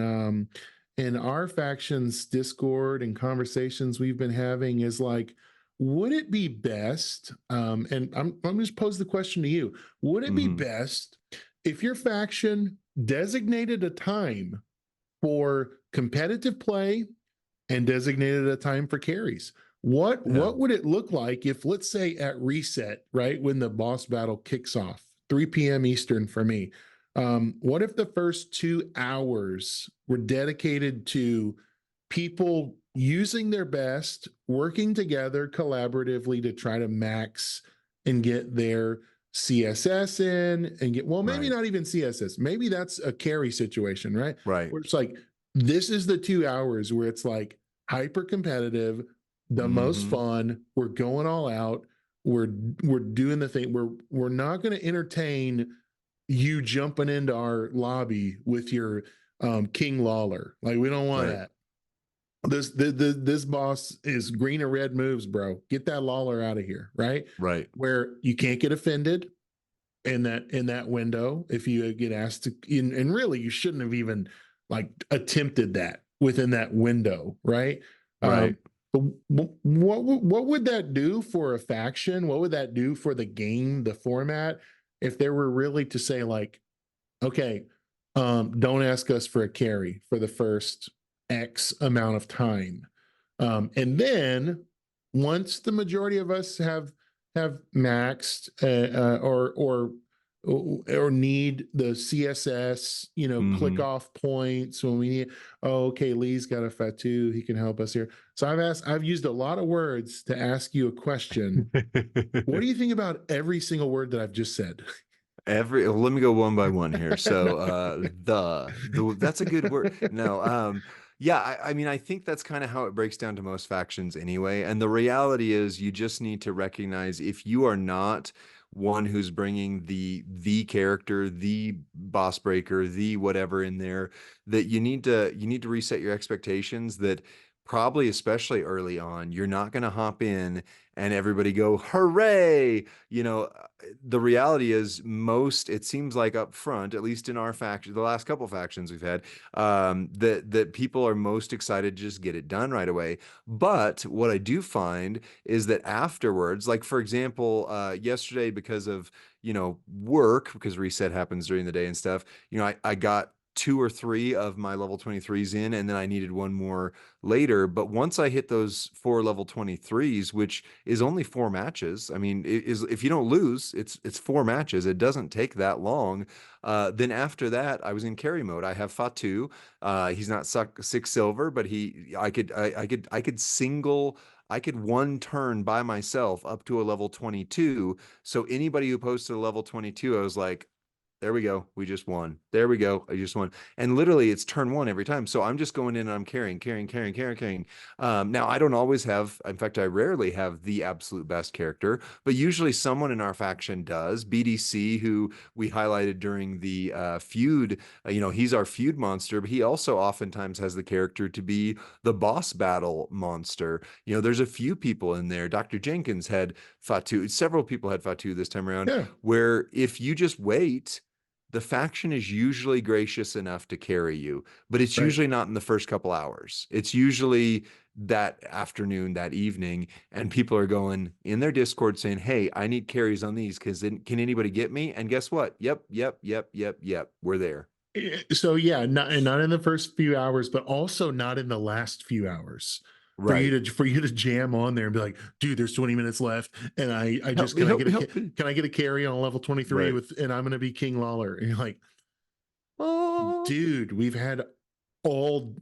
our faction's Discord and conversations we've been having is like, would it be best? And I'm just pose the question to you: would it be Mm-hmm. best if your faction designated a time for competitive play and designated a time for carries? What Yeah, what would it look like if, let's say, at reset, right when the boss battle kicks off, 3 p.m. Eastern for me? What if the first 2 hours were dedicated to people using their best, working together collaboratively to try to max and get their CSS in and get, well, maybe right, not even CSS. Maybe that's a carry situation, right? right. Where it's like, this is the 2 hours where it's like hyper competitive, the most Mm-hmm. fun. We're going all out. We're doing the thing. We're not going to entertain you jumping into our lobby with your King Lawler. Like, we don't want Right, that. This boss is green or red moves, bro. Get that Lawler out of here, right? right, Where you can't get offended in that window if you get asked to, and really you shouldn't have even like attempted that within that window, right? right. But what would that do for a faction? What would that do for the game, the format, if there were really to say like, okay, don't ask us for a carry for the first X amount of time. And then once the majority of us have maxed or need the CSS, click Mm-hmm. off points when we need, oh, okay, Lee's got a Fatu, he can help us here. So I've used a lot of words to ask you a question. What do you think about every single word that I've just said? Let me go one by one here. So the that's a good word. No, yeah, I mean I think that's kind of how it breaks down to most factions anyway. And the reality is you just need to recognize if you are not one who's bringing the character, the boss breaker, the whatever in there, that you need to reset your expectations that probably especially early on, you're not going to hop in and everybody go, hooray! The reality is it seems like up front, at least in our faction, the last couple factions we've had, that people are most excited to just get it done right away. But what I do find is that afterwards, like for example, yesterday, because of work, because reset happens during the day and stuff, I got 2 or 3 of my level 23s in, and then I needed one more later. But once I hit those 4 level 23s, which is only 4 matches, I mean, it is, if you don't lose, it's 4 matches. It doesn't take that long. Then after that, I was in carry mode. I have Fatu. He's not 6 silver, but I could one turn by myself up to a level 22. So anybody who posted a level 22, I was like, there we go. We just won. There we go. I just won. And literally it's turn one every time. So I'm just going in and I'm carrying. Now I don't always have, in fact, I rarely have the absolute best character, but usually someone in our faction does. BDC, who we highlighted during the feud, he's our feud monster, but he also oftentimes has the character to be the boss battle monster. There's a few people in there. Dr. Jenkins had Fatu. Several people had Fatu this time around, Yeah, where if you just wait, the faction is usually gracious enough to carry you, but it's right. usually not in the first couple hours. It's usually that afternoon, that evening, and people are going in their Discord saying, "Hey, I need carries on these because can anybody get me?" And guess what? Yep. We're there. So yeah, not in the first few hours, but also not in the last few hours. Right. For you to jam on there and be like, dude, there's 20 minutes left, and I Help just me, help me, help me. can I get a carry on level 23 Right. with, and I'm gonna be King Lawler, and you're like, Oh, dude, all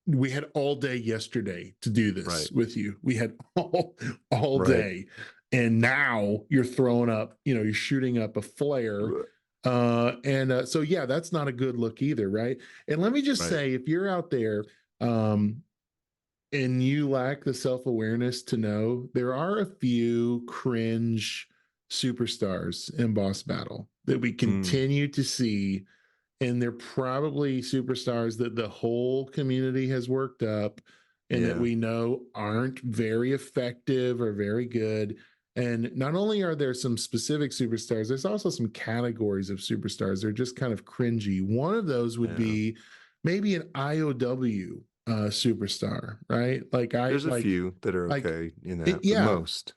we had all day yesterday to do this right. with you. We had all Right. day, and now you're throwing up, you're shooting up a flare. So yeah, that's not a good look either, right? And let me just Right. say, if you're out there and you lack the self-awareness to know, there are a few cringe superstars in boss battle that we Mm, continue to see, and they're probably superstars that the whole community has worked up and that yeah. we know aren't very effective or very good. And not only are there some specific superstars, there's also some categories of superstars. They're just kind of cringy. One of those would Yeah. be maybe an IOW superstar, right? There's a few that are like okay in it, that, but yeah, most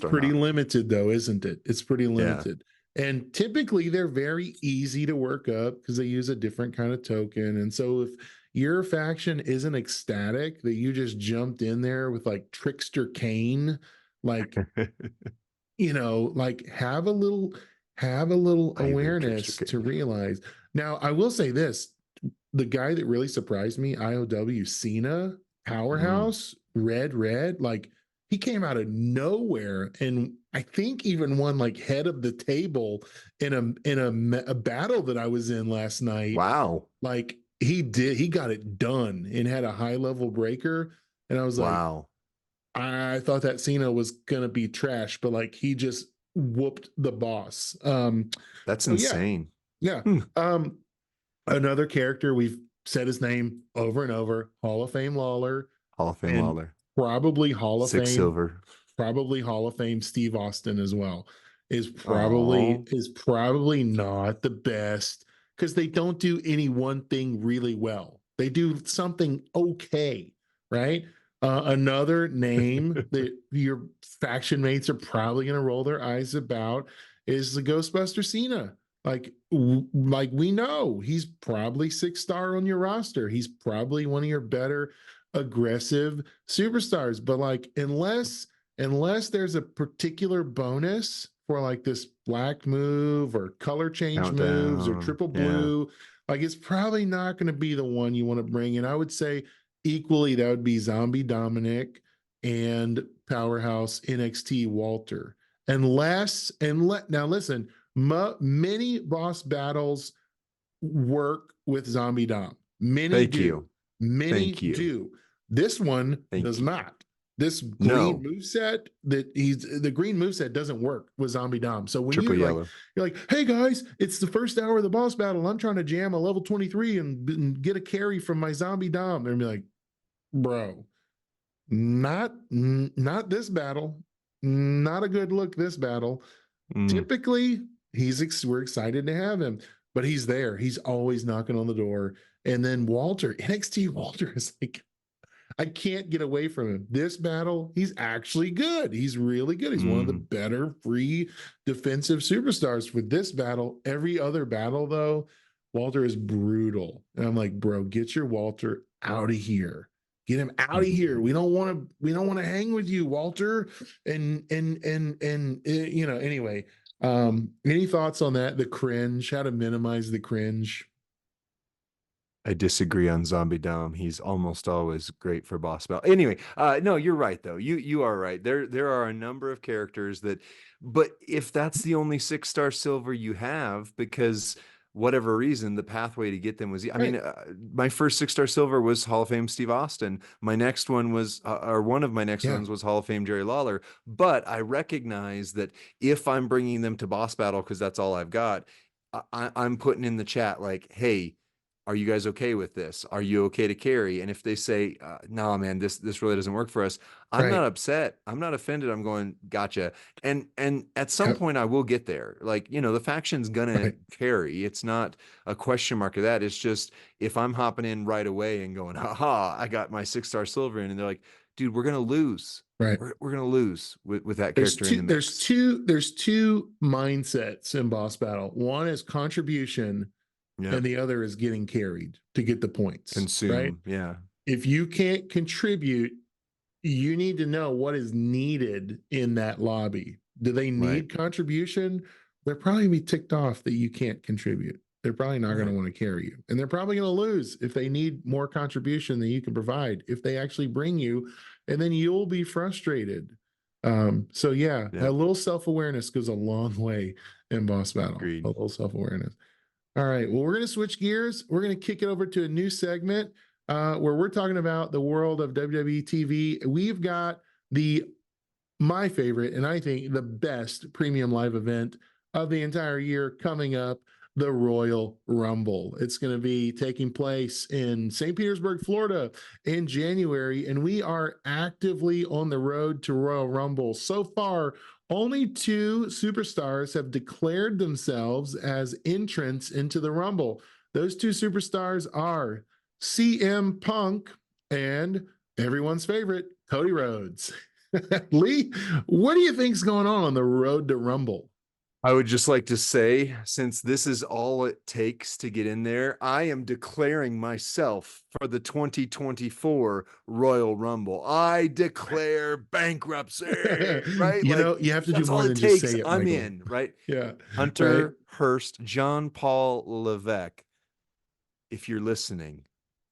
are pretty not. limited though, isn't it? It's pretty Yeah. limited. And typically they're very easy to work up because they use a different kind of token. And so if your faction isn't ecstatic that you just jumped in there with like Trickster Kane, like, like have a little I hear Trickster awareness to Kane. realize. Now, I will say this, the guy that really surprised me, IOW Cena, Mm. powerhouse, red, like he came out of nowhere and I think even won like head of the table in a battle that I was in last night. Wow. Like he got it done and had a high level breaker. And I was like, Wow. I thought that Cena was gonna be trash, but like he just whooped the boss. That's So yeah, insane. yeah. Hmm. Um, Another character we've said his name over and over, Hall of Fame Lawler, Hall of Fame and Lawler. probably Hall of Six Fame, silver. Steve Austin as well. Oh. Is probably not the best because they don't do any one thing really well. They do something okay, right? Another name that your faction mates are probably going to roll their eyes about is the Ghostbuster Cena. Like we know he's probably 6-star on your roster. He's probably one of your better aggressive superstars. But like unless there's a particular bonus for like this black move or color change moves or Countdown. triple Yeah. blue, like it's probably not going to be the one you want to bring in. I would say equally that would be Zombie Dominic and Powerhouse NXT Walter. Now listen, many boss battles work with Zombie Dom. Many Thank do. you. Many Thank you. do. This one Thank does you. not. This green No. moveset the green moveset doesn't work with Zombie Dom. So when Triple yellow. you're like, hey guys, it's the first hour of the boss battle. I'm trying to jam a level 23 and get a carry from my Zombie Dom. They're gonna be like, bro, not this battle. Not a good look this battle. Mm. Typically, we're excited to have him, but he's there. He's always knocking on the door. And then Walter, NXT Walter is like, I can't get away from him. This battle, he's actually good. He's really good. He's one of the Mm. better free defensive superstars for this battle. Every other battle, though, Walter is brutal. And I'm like, bro, get your Walter out of here. Get him out of here. We don't want to hang with you, Walter. Anyway. Any thoughts on that? The cringe, how to minimize the cringe? I disagree on Zombie Dom. He's almost always great for boss battle. Anyway, no, you're right though. You are right. There are a number of characters that, but if that's the only 6-star silver you have, because whatever reason, the pathway to get them was, I mean, Right. my first 6-star silver was Hall of Fame Steve Austin. My next one was, or one of my next Yeah. ones was Hall of Fame Jerry Lawler. But I recognize that if I'm bringing them to boss battle because that's all I've got, I'm putting in the chat like, hey, are you guys okay with this? Are you okay to carry? And if they say, no, man, this really doesn't work for us, I'm Right. not upset. I'm not offended. I'm going, gotcha. And at some Yep. point I will get there. Like, the faction's gonna Right. carry. It's not a question mark of that. It's just if I'm hopping in right away and going, haha, I got my 6-star silver in, and they're like, dude, we're gonna lose. Right. We're gonna lose with that character in the mix. There's two mindsets in boss battle. One is contribution Yeah. and the other is getting carried to get the points, right? Consume. Yeah. If you can't contribute, you need to know what is needed in that lobby. Do they Right. need contribution? They're probably gonna be ticked off that you can't contribute. They're probably not going to Right. want to carry you. And they're probably going to lose if they need more contribution than you can provide, if they actually bring you, and then you'll be frustrated. So yeah, Yeah. a little self-awareness goes a long way in boss battle. Agreed. A little self-awareness. All right. Well, we're going to switch gears. We're going to kick it over to a new segment where we're talking about the world of WWE TV. We've got my favorite, and I think the best premium live event of the entire year coming up, the Royal Rumble. It's going to be taking place in St. Petersburg, Florida in January, and we are actively on the road to Royal Rumble. So far, only 2 superstars have declared themselves as entrants into the Rumble. Those 2 superstars are CM Punk and everyone's favorite, Cody Rhodes. Lee, what do you think's going on the road to Rumble? I would just like to say, since this is all it takes to get in there, I am declaring myself for the 2024 Royal Rumble. I declare bankruptcy, right? You Like, know, you have to do that's all more it than just takes. say it, I'm Michael. in, right? Yeah. Right. Hunter Hurst, John Paul Levesque, if you're listening,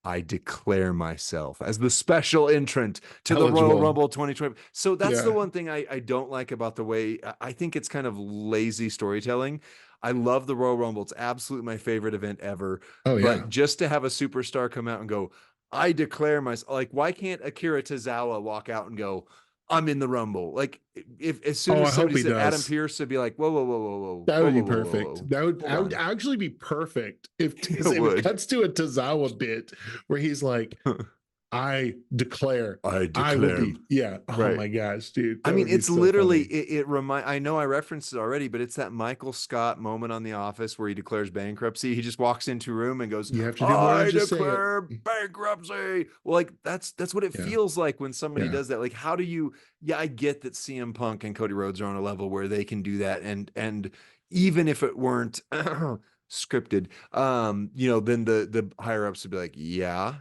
I declare myself as the special entrant to the Royal Eligible. Rumble 2020. So that's the Yeah. one thing I don't like about the way I think it's kind of lazy storytelling. I love the Royal Rumble. It's absolutely my favorite event ever. Oh, yeah. But just to have a superstar come out and go, I declare myself, like, why can't Akira Tozawa walk out and go, I'm in the Rumble? Like, if as soon Oh, as I hope somebody he said Adam does. Pierce would be like, whoa, whoa, whoa, whoa, whoa, That whoa, would whoa, be whoa, whoa, perfect. whoa. That would Hold I would on. actually be perfect if It if it would. cuts to a Tozawa bit where he's like, I declare I I will declare. be. Yeah. Oh Right. my gosh, dude. I That mean, would be it's so literally funny. I know I referenced it already, but it's that Michael Scott moment on The Office where he declares bankruptcy. He just walks into a room and goes, You have to do more than I just say it. declare bankruptcy. Well, like that's what it Yeah. feels like when somebody Yeah. does that. Like, how do you, yeah, I get that CM Punk and Cody Rhodes are on a level where they can do that. And even if it weren't scripted, then the higher ups would be like, yeah,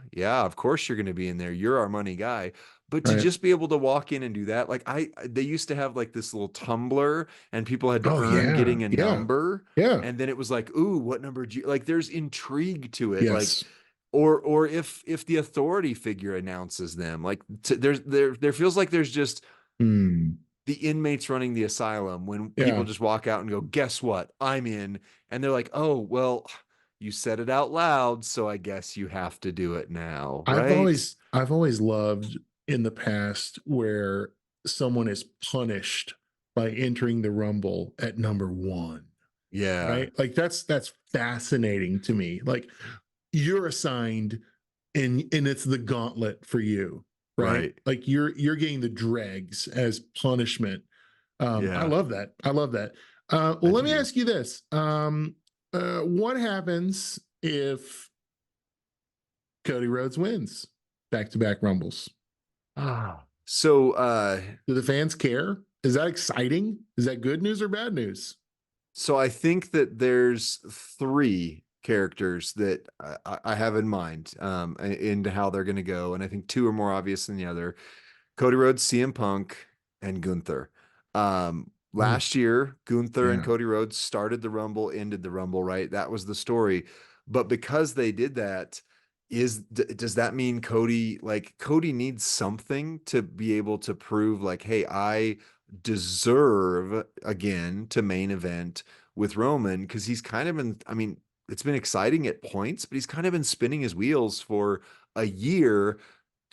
of course you're gonna be in there. You're our money guy. But to Right. just be able to walk in and do that, like they used to have like this little tumbler and people had to Oh earn yeah. getting a Yeah. number. Yeah. And then it was like, ooh, what number do you like? There's intrigue to it. Like, Yes. or if the authority figure announces them, like there feels like there's just Mm. the inmates running the asylum when people Yeah. just walk out and go, guess what? I'm in. And they're like, oh, well, you said it out loud, so I guess you have to do it now, right? I've always loved in the past where someone is punished by entering the Rumble at number 1, Yeah. right? Like that's fascinating to me. Like you're assigned and it's the gauntlet for you, right? Right. Like you're getting the dregs as punishment. I Yeah. love that. I love that. I Well, let me do. ask you this. What happens if Cody Rhodes wins back-to-back Rumbles? So Do the fans care? Is that exciting? Is that good news or bad news? so I think that there's 3 characters that I have in mind into how they're going to go, and I think 2 are more obvious than the other. Cody Rhodes, CM Punk, and Gunther. Last year, Gunther and Yeah. Cody Rhodes started the Rumble, ended the Rumble, right? That was the story. But because they did that, Does that mean Cody needs something to be able to prove like, hey, I deserve again to main event with Roman? Because he's kind of been, I mean, it's been exciting at points, but he's kind of been spinning his wheels for a year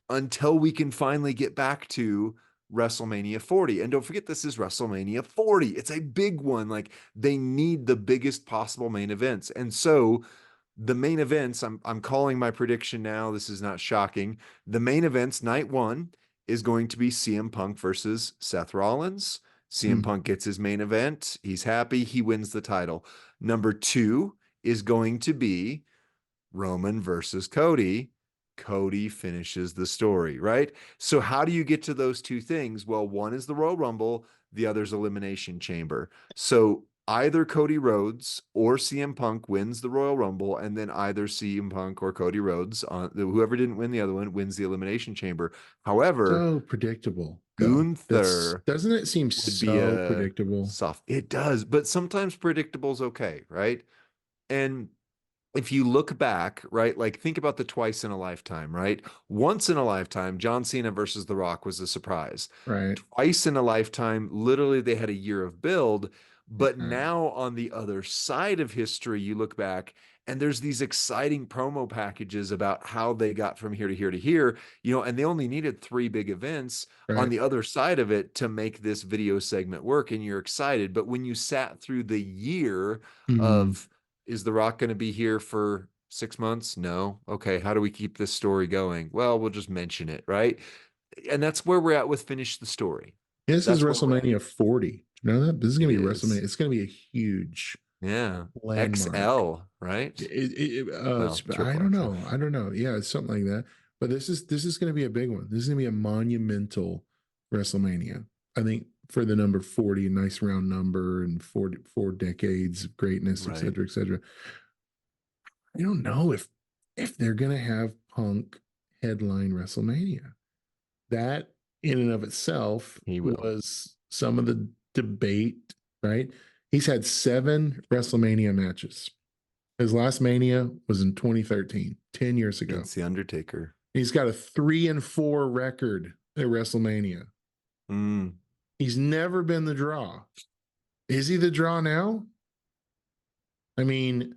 until we can finally get back to WrestleMania 40. And don't forget, this is WrestleMania 40. It's a big one. Like, they need the biggest possible main events. And so the main events, I'm calling my prediction now. This is not shocking. The main events, night one, is going to be CM Punk versus Seth Rollins. CM Hmm. Punk gets his main event. He's happy. He wins the title. Number two is going to be Roman versus Cody. Cody finishes the story, right? So how do you get to those two things? Well, one is the Royal Rumble, the other's Elimination Chamber. So either Cody Rhodes or CM Punk wins the Royal Rumble, and then either CM Punk or Cody Rhodes, whoever didn't win the other one, wins the Elimination Chamber. However, So predictable, though. That's Gunther doesn't it seem would be so a predictable? soft. It does, but sometimes predictable's okay, right? And if you look back, right, like think about the twice in a lifetime, right? Once in a lifetime, John Cena versus The Rock was a surprise. Right. Twice in a lifetime, literally they had a year of build. But Yeah. now on the other side of history, you look back and there's these exciting promo packages about how they got from here to here to here, and they only needed 3 big events on Right. the other side of it to make this video segment work. And you're excited. But when you sat through the year Hmm. of, is The Rock going to be here for 6 months? No. Okay. How do we keep this story going? Well, we'll just mention it, right? And that's where we're at with Finish the Story. This is That's where we're at. WrestleMania 40. You know that? This is It gonna be WrestleMania. is. It's gonna be a huge Yeah. landmark. XL, right? Well, I triple don't XL. know. I don't know. Yeah, it's something like that. But this is going to be a big one. This is going to be a monumental WrestleMania. I think for the number 40, a nice round number, and 4 decades of greatness, et Right. cetera, et cetera. I don't know if they're going to have Punk headline WrestleMania. That in and of itself He will. was some of the debate, right? He's had 7 WrestleMania matches. His last Mania was in 2013, 10 years ago. Against The Undertaker. He's got a 3-4 record at WrestleMania. Mm, He's never been the draw. Is he the draw now? I mean,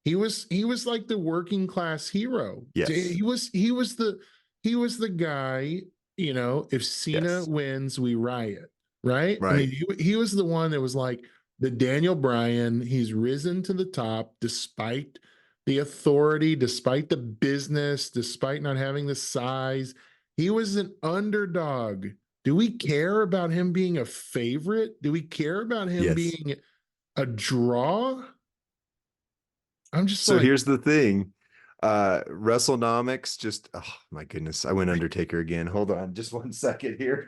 he was like the working class hero. yes. He was the guy, if Cena Yes. wins, we riot, right? I Right. mean, he was the one that was like the Daniel Bryan. He's risen to the top despite the authority, despite the business, despite not having the size. He was an underdog. Do we care about him being a favorite? Do we care about him Yes. being a draw? I'm just So like, here's the thing. WrestleNomics just, oh my goodness, I went Undertaker again. Hold on just one second here.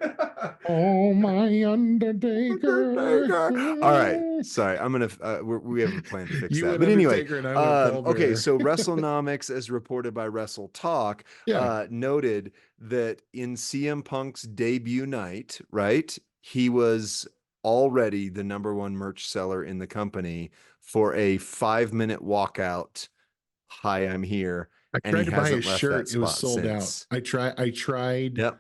oh my Undertaker. Undertaker. All right. Sorry, I'm gonna. We have a plan to fix You that. went But anyway, Undertaker and I went Paul okay. Bearer. So WrestleNomics, as reported by Wrestle Talk, Yeah. noted that in CM Punk's debut night, right, he was already the #1 merch seller in the company for a 5-minute walkout. Hi, I'm here, I and he tried to buy his hasn't left that shirt. It was spot sold out. since. I tried. Yep.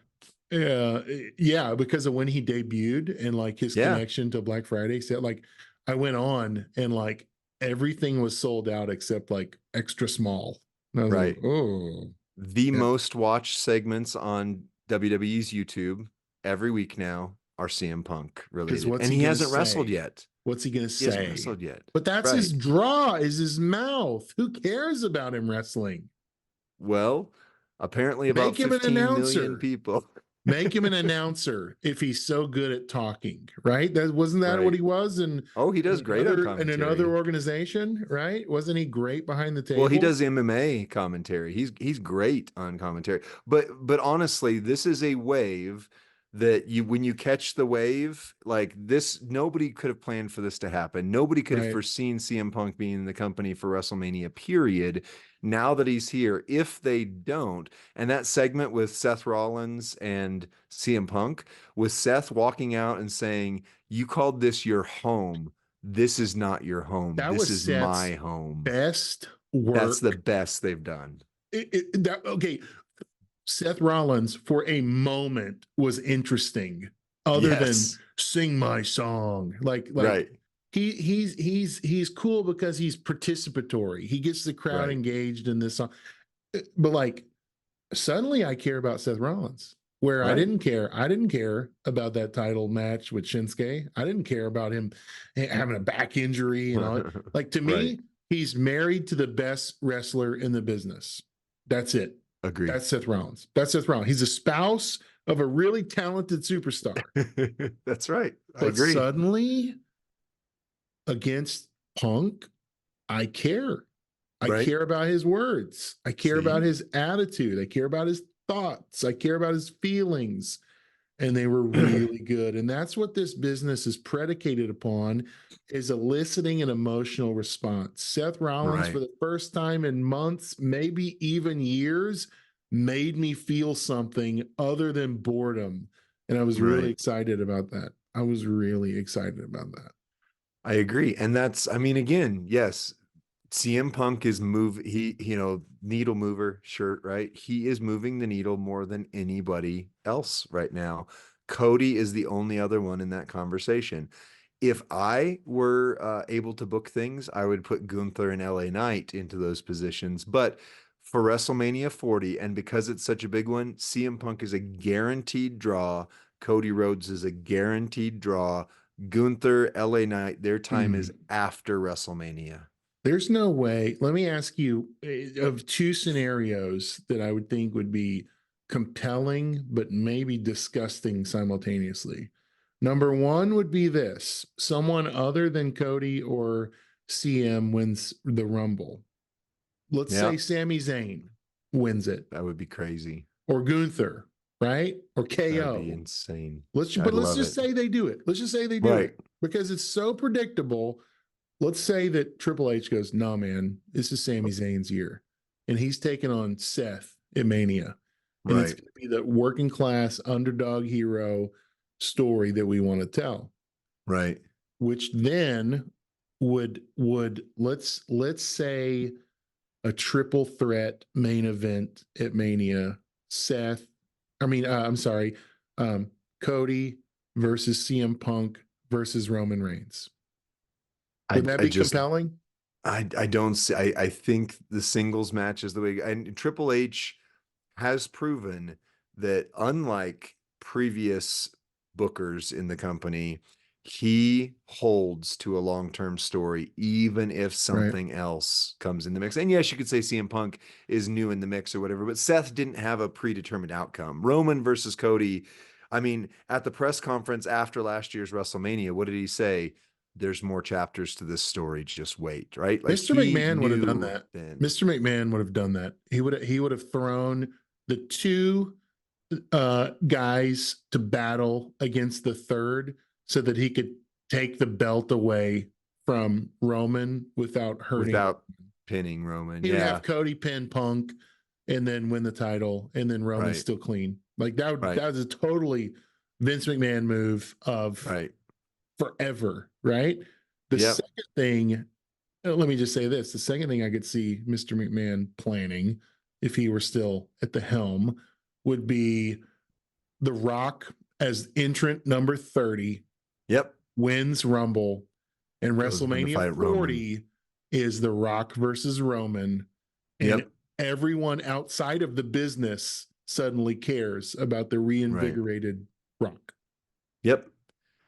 Yeah, because of when he debuted and like his Yeah. connection to Black Friday. So like I went on and like everything was sold out except like extra small. And I was Right. like, oh. The Yeah. most watched segments on WWE's YouTube every week now are CM Punk Because related, what's and he he gonna hasn't wrestled say? yet. What's he gonna He hasn't say? wrestled yet. But that's Right. his draw, is his mouth. Who cares about him wrestling? Well, apparently about Make him an 15 million announcer. people. Make him an announcer if he's so good at talking, right? That wasn't that what Right. he was in Oh, he does great on in commentary. another organization, right? Wasn't he great behind the table? Well, he does MMA commentary. He's great on commentary. But honestly, this is a wave that when you catch the wave, like this, nobody could have planned for this to happen. Nobody could have Right. foreseen CM Punk being in the company for WrestleMania, period. Now that he's here, if they don't, and that segment with Seth Rollins and CM Punk, with Seth walking out and saying, "You called this your home. This is not your home. That This was is Seth's my home." best That's the work. best they've done. Okay, Seth Rollins for a moment was interesting, other than Yes. sing my song. Right. He's cool because he's participatory. He gets the crowd Right. engaged in this song. But like suddenly I care about Seth Rollins. Where Right. I didn't care about that title match with Shinsuke. I didn't care about him having a back injury and all. Like to Right. me, he's married to the best wrestler in the business. That's it. Agree. That's Seth Rollins. That's Seth Rollins. He's a spouse of a really talented superstar. That's right. I But agree. suddenly against Punk, I care. I Right. care about his words. I care about See? his attitude. I care about his thoughts. I care about his feelings. And they were really good. And that's what this business is predicated upon, is eliciting an emotional response. Seth Rollins, for Right. the first time in months, maybe even years, made me feel something other than boredom. And I was really Right. excited about that. I was really excited about that. I agree. And that's, I mean, again, yes, CM Punk is needle mover shirt, right? He is moving the needle more than anybody else right now. Cody is the only other one in that conversation. If I were able to book things, I would put Gunther and LA Knight into those positions. But for WrestleMania 40, and because it's such a big one, CM Punk is a guaranteed draw. Cody Rhodes is a guaranteed draw. Gunther, LA Knight, their time is after WrestleMania. There's no way. Let me ask you of two scenarios that I would think would be compelling, but maybe disgusting simultaneously. Number one would be this: someone other than Cody or CM wins the Rumble. Let's Yeah, say Sami Zayn wins it, that would be crazy. or Gunther, right? Or That would be KO. insane. But I'd let's love just it. say they do it. Let's just say they do Right, it because it's so predictable. Let's say that Triple H goes, no, man, this is Sami Zayn's year. And he's taking on Seth at Mania. And it's right, going to be the working class underdog hero story that we want to tell, right. which then would let's say a triple threat main event at Mania. Seth, I'm sorry, Cody versus CM Punk versus Roman Reigns. I Would that I be just compelling? I don't see I think the singles match is the way, and Triple H has proven that unlike previous bookers in the company, he holds to a long-term story, even if Right. something else comes in the mix. And yes, you could say CM Punk is new in the mix or whatever, but Seth didn't have a predetermined outcome. Roman versus Cody. I mean, at the press conference after last year's WrestleMania, what did he say? There's more chapters to this story. Just wait, right? Like Mr. he McMahon would have done knew that. then. Mr. McMahon would have done that. He would have thrown the two guys to battle against the third so that he could take the belt away from Roman without hurting. Without pinning Roman. He would Yeah, have Cody pin Punk and then win the title, and then Roman's right, still clean. Like that right, was a totally Vince McMahon move of right. forever, right? The Yep. second thing, let me just say this: the second thing I could see Mr. McMahon planning, if he were still at the helm, would be The Rock as entrant number 30 Yep. wins Rumble, and Goes on to WrestleMania fight Roman. 40 is The Rock versus Roman, and Yep. everyone outside of the business suddenly cares about the Right. reinvigorated Rock. Yep.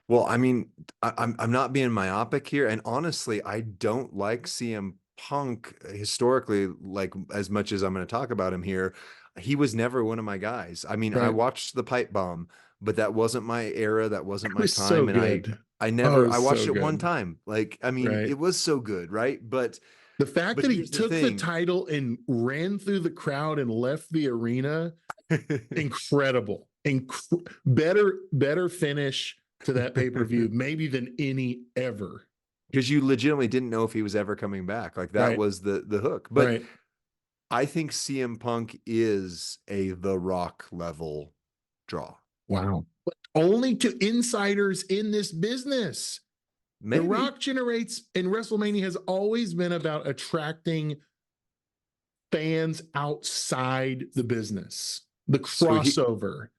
Well, I mean, I'm not being myopic here, and honestly, I don't like CM Punk historically, like as much as I'm going to talk about him here. He was never one of my guys. I mean, I Right? watched the Pipe Bomb, but that wasn't my era. That wasn't It my was so time, and good. I Oh, watched so it one good. time. Like, I mean, Right? it was so good, right? The fact But that he here's the took the thing. title and ran through the crowd and left the arena, incredible. Better finish to that pay-per-view maybe than any ever. Because you legitimately didn't know if he was ever coming back. Like that Right? was the hook. But Right? I think CM Punk is a The Rock level draw. Wow. But only to insiders in this business. The Maybe. Rock generates, and WrestleMania has always been about attracting fans outside the business, the So crossover,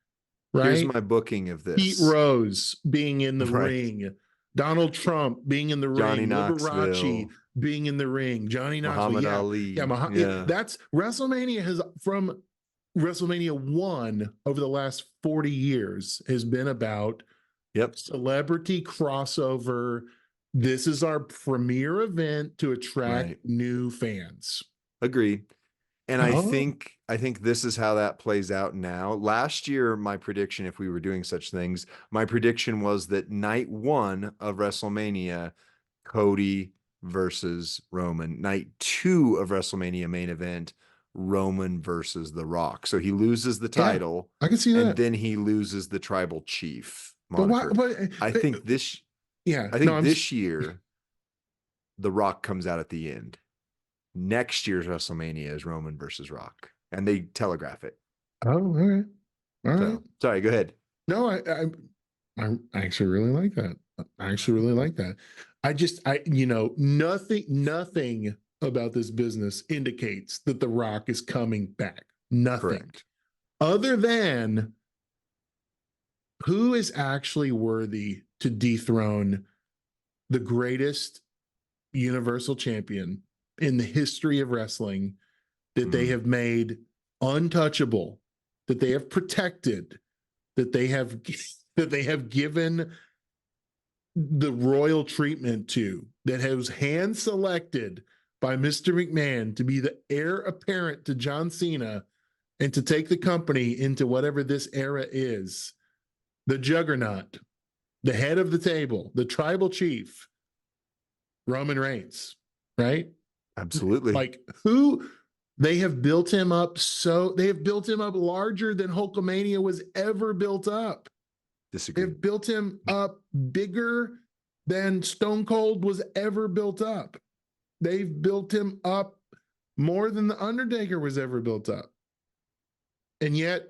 here's right? my booking of Pete this. Rose being in the Right. ring, Donald Trump being in the Johnny ring, Liberace Knoxville, being in the ring, Johnny Knoxville. Muhammad Yeah. Ali. Yeah. Yeah. That's WrestleMania has from WrestleMania 1 over the last 40 years has been about Yep. celebrity crossover. This is our premier event to attract Right. new fans. Agreed. And Oh, I think this is how that plays out now. Last year, my prediction, if we were doing such things, my prediction was that night 1 of WrestleMania, Cody versus Roman. Night 2 of WrestleMania main event, Roman versus The Rock. So he loses the yeah, title I can see and that. then he loses the tribal chief But why? moniker. I think this Yeah, I no, think this year The Rock comes out at the end. Next year's WrestleMania is Roman versus Rock, and they telegraph it. Oh, all right. All right. So sorry, go ahead. No, I actually really like that. I actually really like that. Nothing about this business indicates that The Rock is coming back. Nothing. Correct. Other than who is actually worthy to dethrone the greatest universal champion in the history of wrestling that they have made untouchable, that they have protected, that they have given the royal treatment to, that has hand selected by Mr. McMahon to be the heir apparent to John Cena and to take the company into whatever this era is. The juggernaut, the head of the table, the tribal chief, Roman Reigns, right? Absolutely. Like who they have built him up they have built him up larger than Hulkamania was ever built up. Disagree. They've built him up bigger than Stone Cold was ever built up. They've built him up more than The Undertaker was ever built up. And yet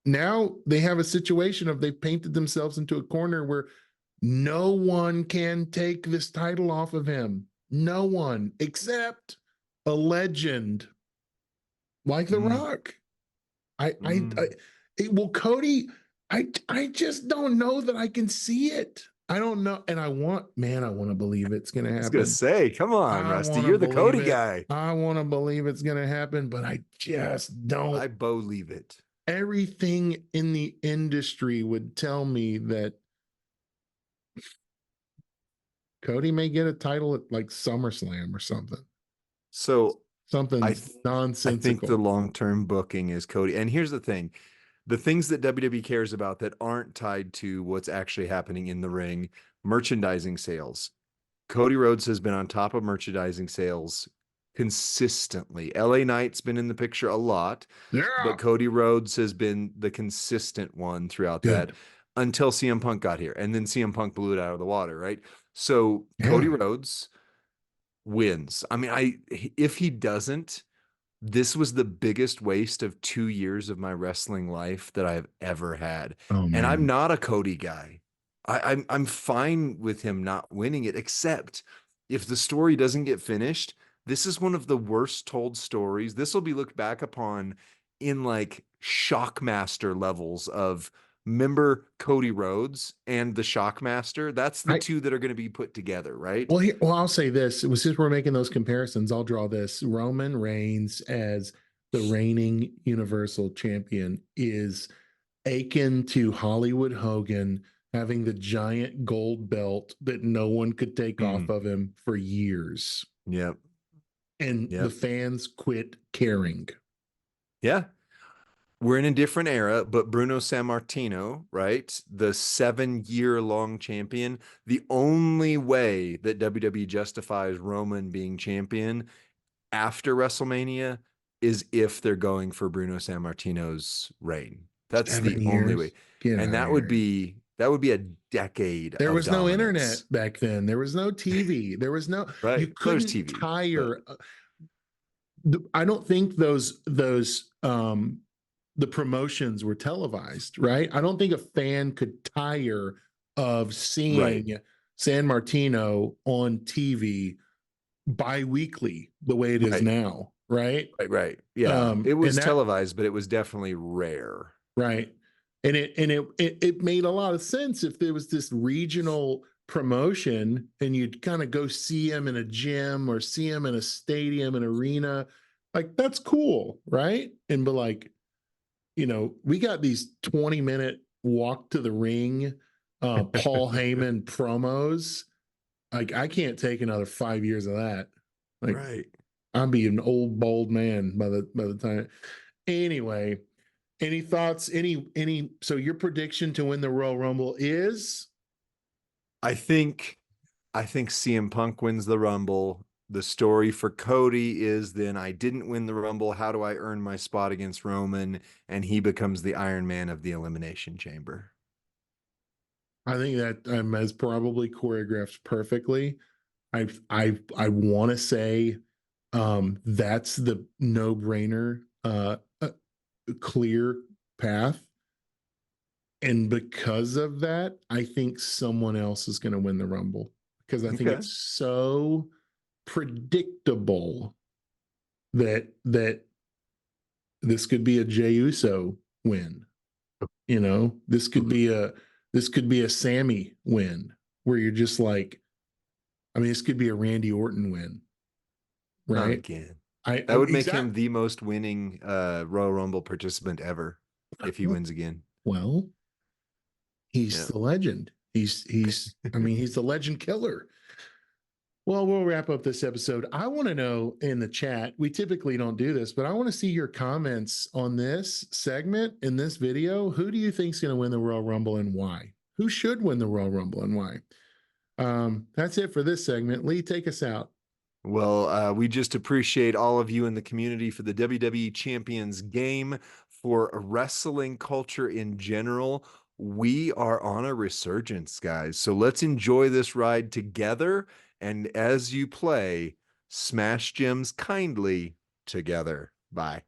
now they have a situation of they've painted themselves into a corner where no one can take this title off of him. No one except a legend like The Rock. Cody, I just don't know that I can see it. I don't know. And I want to believe it's going to happen. I was going to say, come on, Rusty, you're the Cody guy. I want to believe it's going to happen, but I just don't. I believe it. Everything in the industry would tell me that Cody may get a title at like SummerSlam or something. So something nonsensical. I think the long-term booking is Cody. And here's the thing. The things that WWE cares about that aren't tied to what's actually happening in the ring, merchandising sales. Cody Rhodes has been on top of merchandising sales consistently. LA Knight's been in the picture a lot, but Cody Rhodes has been the consistent one throughout that until CM Punk got here. And then CM Punk blew it out of the water, right? So Cody Rhodes wins. I mean, if he doesn't, this was the biggest waste of 2 years of my wrestling life that I've ever had. And I'm not a Cody guy. I'm fine with him not winning it, except if the story doesn't get finished. This is one of the worst told stories. This will be looked back upon in like Shockmaster levels of, remember Cody Rhodes and the Shockmaster? That's the two that are going to be put together, right? Well, I'll say this. Since we're making those comparisons, I'll draw this. Roman Reigns as the reigning Universal Champion is akin to Hollywood Hogan having the giant gold belt that no one could take off of him for years. Yep. And the fans quit caring. Yeah. We're in a different era, but Bruno Sammartino, right? The 7-year-long champion. The only way that WWE justifies Roman being champion after WrestleMania is if they're going for Bruno Sammartino's reign. That's the only way. And that would be a decade. There was no internet dominance. back then. There was no TV. There was no, right. You couldn't TV, tire. I don't think those the promotions were televised, right? I don't think a fan could tire of seeing San Martino on TV bi-weekly the way it is now, right? Right. Yeah. It And was that televised, but it was definitely rare. right, and it made a lot of sense if there was this regional promotion and you'd kind of go see him in a gym or see him in a stadium, an arena, like that's cool, right? And but like, we got these 20-minute walk to the ring, Paul Heyman promos. Like, I can't take another 5 years of that. Like, Right. I'll be an old bald man by the time. Anyway, any thoughts? So your prediction to win the Royal Rumble is? I think CM Punk wins the Rumble. The story for Cody is then I didn't win the Rumble. How do I earn my spot against Roman? And he becomes the Iron Man of the Elimination Chamber. I think that is probably choreographed perfectly. I want to say that's the no brainer, clear path. And because of that, I think someone else is going to win the Rumble because I think Okay. it's so predictable that this could be a Jey Uso win. This could be a Sammy win where you're just like, I mean, this could be a Randy Orton win, Not right? again. I That would make exactly. him the most winning Royal Rumble participant ever if he wins again. Well, he's Yeah. the legend. I mean, he's the legend killer. Well, we'll wrap up this episode. I want to know in the chat, we typically don't do this, but I want to see your comments on this segment in this video. Who do you think is going to win the Royal Rumble and why? Who should win the Royal Rumble and why? That's it for this segment. Lee, take us out. Well, we just appreciate all of you in the community for the WWE Champions game, for wrestling culture in general. We are on a resurgence, guys. So let's enjoy this ride together. And as you play, smash gems kindly together. Bye.